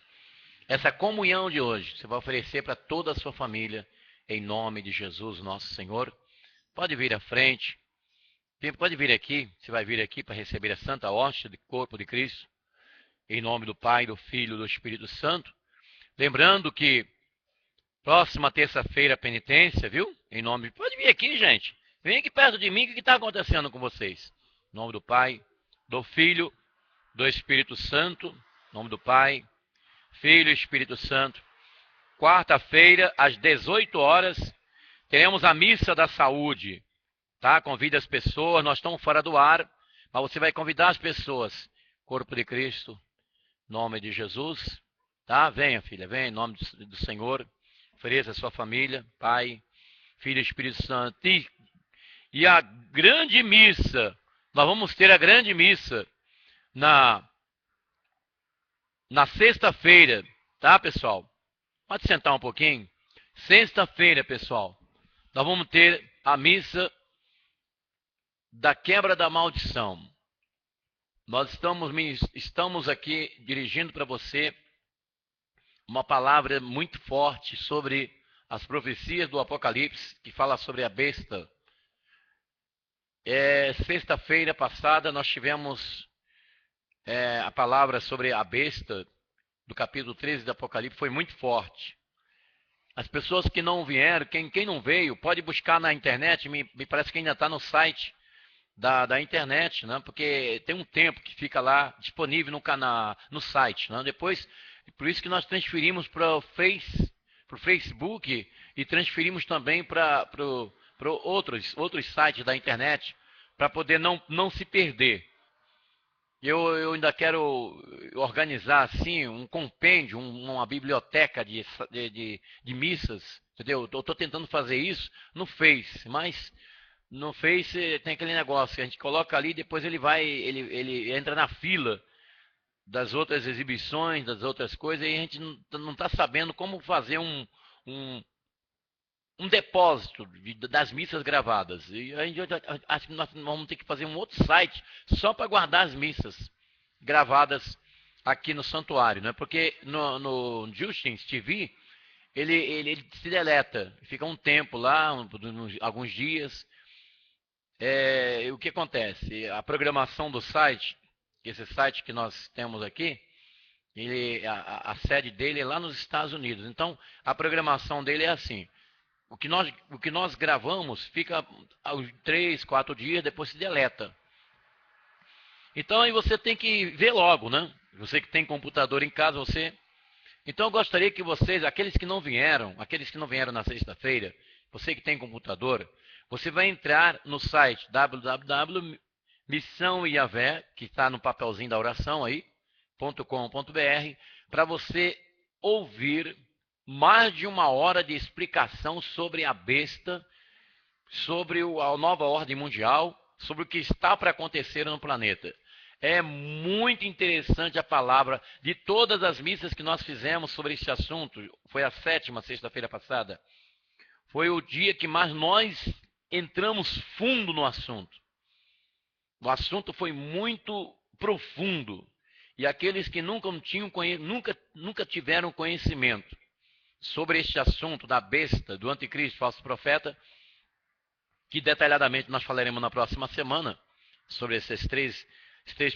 Essa comunhão de hoje, você vai oferecer para toda a sua família, em nome de Jesus, nosso Senhor. Pode vir à frente. Pode vir aqui. Você vai vir aqui para receber a Santa Hóstia do corpo de Cristo. Em nome do Pai, do Filho e do Espírito Santo. Lembrando que próxima terça-feira, penitência, viu? Em nome... Pode vir aqui, gente. Vem aqui perto de mim. O que está acontecendo com vocês? Em nome do Pai, do Filho, do Espírito Santo. Em nome do Pai, Filho e Espírito Santo. Quarta-feira, às 18 horas, teremos a Missa da Saúde. Tá? Convide as pessoas. Nós estamos fora do ar, mas você vai convidar as pessoas. Corpo de Cristo. Nome de Jesus, tá? Venha, filha, venha em nome do Senhor. Ofereça a sua família, Pai, Filho e Espírito Santo. E a grande missa, nós vamos ter a grande missa na sexta-feira, tá, pessoal? Pode sentar um pouquinho. Sexta-feira, pessoal, nós vamos ter a missa da quebra da maldição. Nós estamos aqui dirigindo para você uma palavra muito forte sobre as profecias do Apocalipse, que fala sobre a besta. Sexta-feira passada nós tivemos a palavra sobre a besta, do capítulo 13 do Apocalipse, foi muito forte. As pessoas que não vieram, quem não veio, pode buscar na internet, me parece que ainda está no site da internet, né? Porque tem um tempo que fica lá disponível no site, né? Depois, por isso que nós transferimos para o Facebook e transferimos também para outros sites da internet, para poder não se perder. Eu ainda quero organizar assim um compêndio, uma biblioteca de missas, entendeu? Eu estou tentando fazer isso no Face, mas no Face tem aquele negócio, a gente coloca ali, depois ele entra na fila das outras exibições, das outras coisas, e a gente não está sabendo como fazer um depósito das missas gravadas. E a gente acho que nós vamos ter que fazer um outro site só para guardar as missas gravadas aqui no santuário, né? Porque no Justins TV ele se deleta, fica um tempo lá, alguns dias. O que acontece? A programação do site, esse site que nós temos aqui, a sede dele é lá nos Estados Unidos. Então, a programação dele é assim. O que nós gravamos fica aos 3, 4 dias, depois se deleta. Então, aí você tem que ver logo, né? Você que tem computador em casa, Então, eu gostaria que vocês, aqueles que não vieram na sexta-feira, você que tem computador, você vai entrar no site www.missãoiavé, que está no papelzinho da oração aí, .com.br, para você ouvir mais de 1 hora de explicação sobre a besta, sobre a nova ordem mundial, sobre o que está para acontecer no planeta. É muito interessante a palavra de todas as missas que nós fizemos sobre esse assunto. Foi a 7ª, sexta-feira passada. Foi o dia que mais nós entramos fundo no assunto. O assunto foi muito profundo. E aqueles que nunca tiveram conhecimento sobre este assunto da besta, do anticristo, falso profeta, que detalhadamente nós falaremos na próxima semana, sobre esses três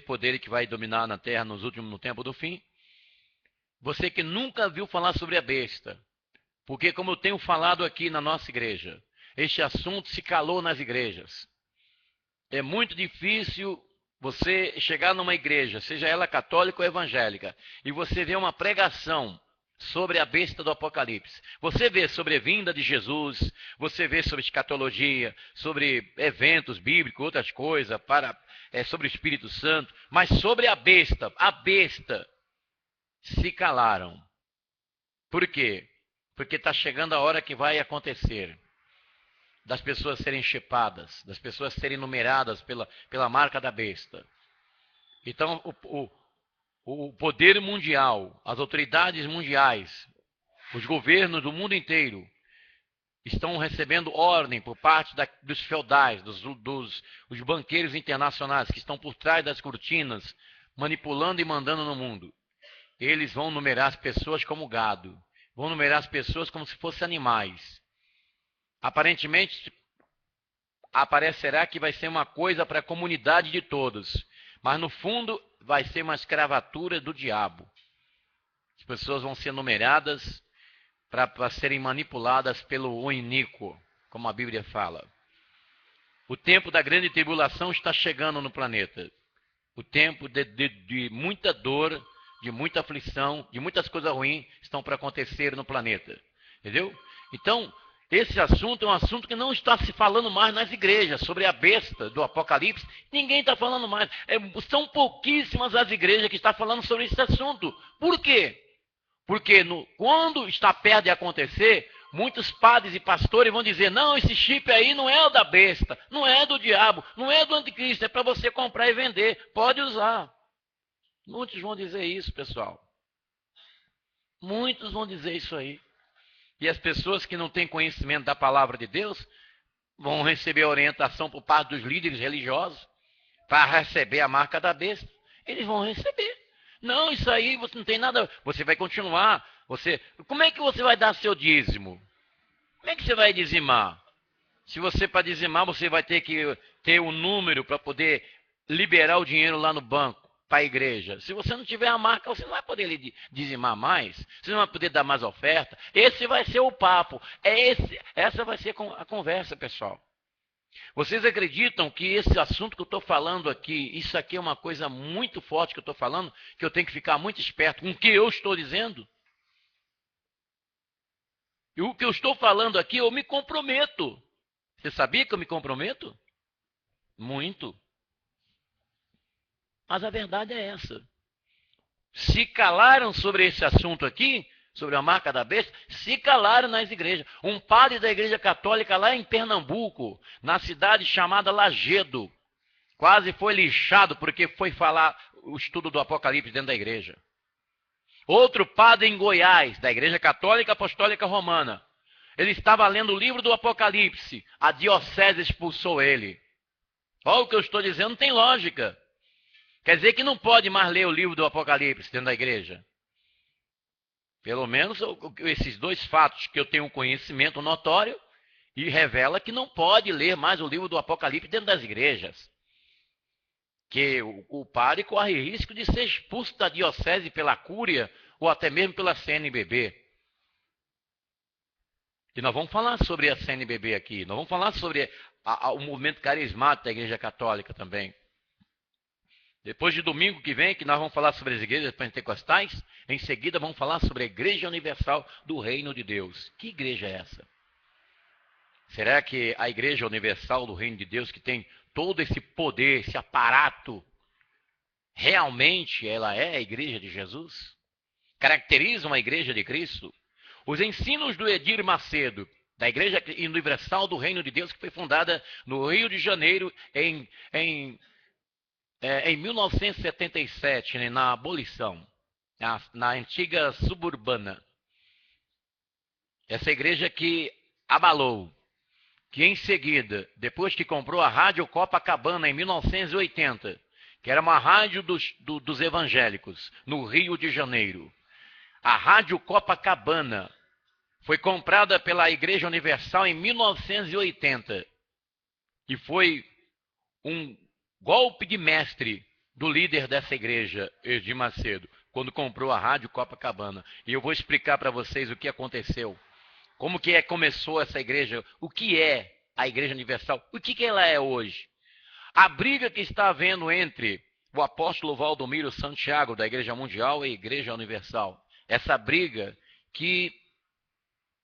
poderes que vai dominar na Terra no tempo do fim. Você que nunca viu falar sobre a besta, porque como eu tenho falado aqui na nossa igreja, este assunto se calou nas igrejas. É muito difícil você chegar numa igreja, seja ela católica ou evangélica, e você ver uma pregação sobre a besta do Apocalipse. Você vê sobre a vinda de Jesus, você vê sobre escatologia, sobre eventos bíblicos, outras coisas, sobre o Espírito Santo, mas sobre a besta se calaram. Por quê? Porque está chegando a hora que vai acontecer das pessoas serem chipadas, das pessoas serem numeradas pela marca da besta. Então, o poder mundial, as autoridades mundiais, os governos do mundo inteiro estão recebendo ordem por parte dos feudais, dos banqueiros internacionais que estão por trás das cortinas, manipulando e mandando no mundo. Eles vão numerar as pessoas como gado, vão numerar as pessoas como se fossem animais. Aparentemente, aparecerá que vai ser uma coisa para a comunidade de todos, mas no fundo vai ser uma escravatura do diabo. As pessoas vão ser numeradas para serem manipuladas pelo iníquo, como a Bíblia fala. O tempo da grande tribulação está chegando no planeta. O tempo de muita dor, de muita aflição, de muitas coisas ruins estão para acontecer no planeta. Entendeu? Então, esse assunto é um assunto que não está se falando mais nas igrejas, sobre a besta do Apocalipse. Ninguém está falando mais. São pouquíssimas as igrejas que estão falando sobre esse assunto. Por quê? Porque quando está perto de acontecer, muitos padres e pastores vão dizer, não, esse chip aí não é o da besta, não é do diabo, não é do anticristo, é para você comprar e vender, pode usar. Muitos vão dizer isso, pessoal. Muitos vão dizer isso aí. E as pessoas que não têm conhecimento da palavra de Deus vão receber orientação por parte dos líderes religiosos para receber a marca da besta. Eles vão receber. Não, isso aí você não tem nada. Você vai continuar. Como é que você vai dar seu dízimo? Como é que você vai dizimar? Se você, para dizimar, você vai ter que ter um número para poder liberar o dinheiro lá no banco para a igreja. Se você não tiver a marca, você não vai poder dizimar mais. Você não vai poder dar mais oferta. Esse vai ser o papo. Essa vai ser a conversa, pessoal. Vocês acreditam que esse assunto que eu estou falando aqui, isso aqui é uma coisa muito forte que eu estou falando, que eu tenho que ficar muito esperto com o que eu estou dizendo? E o que eu estou falando aqui, eu me comprometo. Você sabia que eu me comprometo? Muito. Mas a verdade é essa. Se calaram sobre esse assunto aqui, sobre a marca da besta, se calaram nas igrejas. Um padre da igreja católica lá em Pernambuco, na cidade chamada Lagedo, quase foi lixado porque foi falar o estudo do Apocalipse dentro da igreja. Outro padre em Goiás, da igreja católica apostólica romana, Ele estava lendo o livro do Apocalipse. A diocese expulsou ele. Olha o que eu estou dizendo, não tem lógica. Quer dizer que não pode mais ler o livro do Apocalipse dentro da igreja. Pelo menos esses dois fatos que eu tenho um conhecimento notório e revela que não pode ler mais o livro do Apocalipse dentro das igrejas. Que o padre corre risco de ser expulso da diocese pela cúria ou até mesmo pela CNBB. E nós vamos falar sobre a CNBB aqui. Nós vamos falar sobre o movimento carismático da Igreja Católica também. Depois de domingo que vem, que nós vamos falar sobre as igrejas pentecostais, em seguida vamos falar sobre a Igreja Universal do Reino de Deus. Que igreja é essa? Será que a Igreja Universal do Reino de Deus, que tem todo esse poder, esse aparato, realmente ela é a Igreja de Jesus? Caracteriza uma Igreja de Cristo? Os ensinos do Edir Macedo, da Igreja Universal do Reino de Deus, que foi fundada no Rio de Janeiro em 1977, né, na abolição, na antiga suburbana. Essa igreja que abalou, que em seguida, depois que comprou a Rádio Copacabana em 1980, que era uma rádio dos evangélicos, no Rio de Janeiro, a Rádio Copacabana foi comprada pela Igreja Universal em 1980 e foi um golpe de mestre do líder dessa igreja, Edir Macedo, quando comprou a Rádio Copacabana. E eu vou explicar para vocês o que aconteceu. Como que começou essa igreja? O que é a Igreja Universal? O que ela é hoje? A briga que está havendo entre o apóstolo Valdomiro Santiago, da Igreja Mundial, e a Igreja Universal. Essa briga que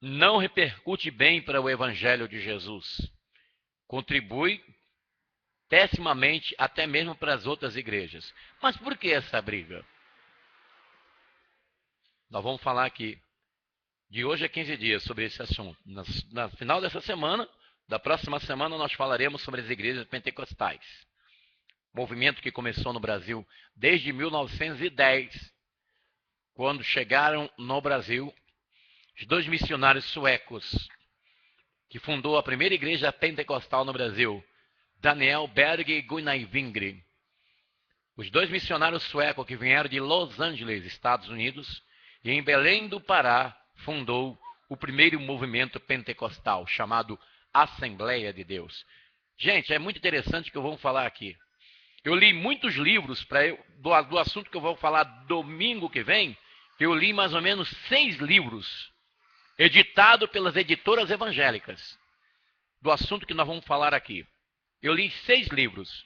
não repercute bem para o Evangelho de Jesus. Contribui pessimamente até mesmo para as outras igrejas. Mas por que essa briga? Nós vamos falar aqui, de hoje a 15 dias, sobre esse assunto. No final dessa semana, da próxima semana, nós falaremos sobre as igrejas pentecostais. Movimento que começou no Brasil desde 1910, quando chegaram no Brasil os dois missionários suecos, que fundou a primeira igreja pentecostal no Brasil, Daniel Berg e Gunnar Wingre. Os dois missionários suecos que vieram de Los Angeles, Estados Unidos, e em Belém do Pará fundou o primeiro movimento pentecostal, chamado Assembleia de Deus. Gente, é muito interessante o que eu vou falar aqui. Eu li muitos livros do assunto que eu vou falar domingo que vem. Eu li mais ou menos 6 livros, editados pelas editoras evangélicas, do assunto que nós vamos falar aqui. Eu li 6 livros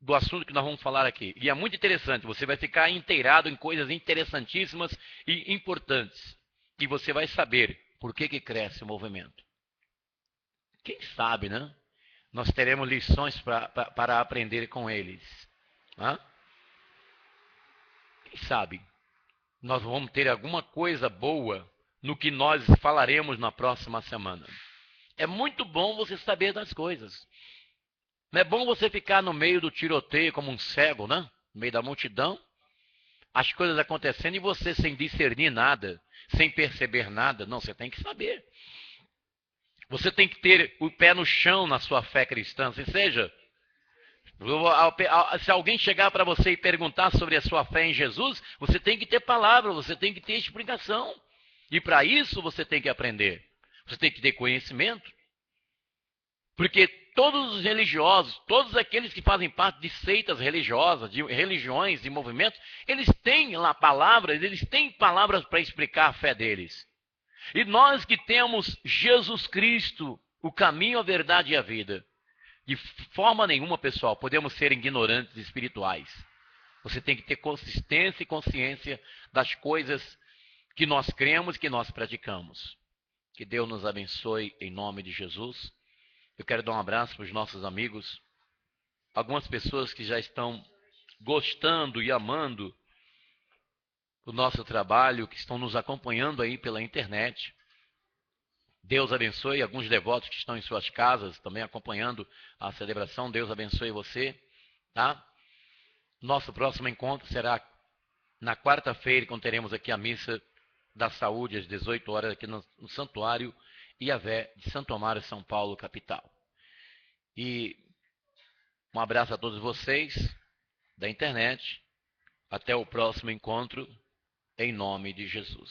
do assunto que nós vamos falar aqui. E é muito interessante, você vai ficar inteirado em coisas interessantíssimas e importantes. E você vai saber por que cresce o movimento. Quem sabe, né? Nós teremos lições para aprender com eles. Hã? Quem sabe nós vamos ter alguma coisa boa no que nós falaremos na próxima semana. É muito bom você saber das coisas. Não é bom você ficar no meio do tiroteio como um cego, né? No meio da multidão, as coisas acontecendo e você sem discernir nada, sem perceber nada. Não, você tem que saber. Você tem que ter o pé no chão na sua fé cristã. Ou seja, se alguém chegar para você e perguntar sobre a sua fé em Jesus, você tem que ter palavra, você tem que ter explicação. E para isso você tem que aprender. Você tem que ter conhecimento. Porque todos os religiosos, todos aqueles que fazem parte de seitas religiosas, de religiões, de movimentos, eles têm lá palavras, eles têm palavras para explicar a fé deles. E nós que temos Jesus Cristo, o caminho, a verdade e a vida, de forma nenhuma, pessoal, podemos ser ignorantes espirituais. Você tem que ter consistência e consciência das coisas que nós cremos e que nós praticamos. Que Deus nos abençoe em nome de Jesus. Eu quero dar um abraço para os nossos amigos, algumas pessoas que já estão gostando e amando o nosso trabalho, que estão nos acompanhando aí pela internet. Deus abençoe alguns devotos que estão em suas casas também acompanhando a celebração. Deus abençoe você, tá? Nosso próximo encontro será na quarta-feira, quando teremos aqui a missa da Saúde, às 18 horas, aqui no Santuário Iavé de Santo Amaro, São Paulo, capital. E um abraço a todos vocês da internet. Até o próximo encontro, em nome de Jesus.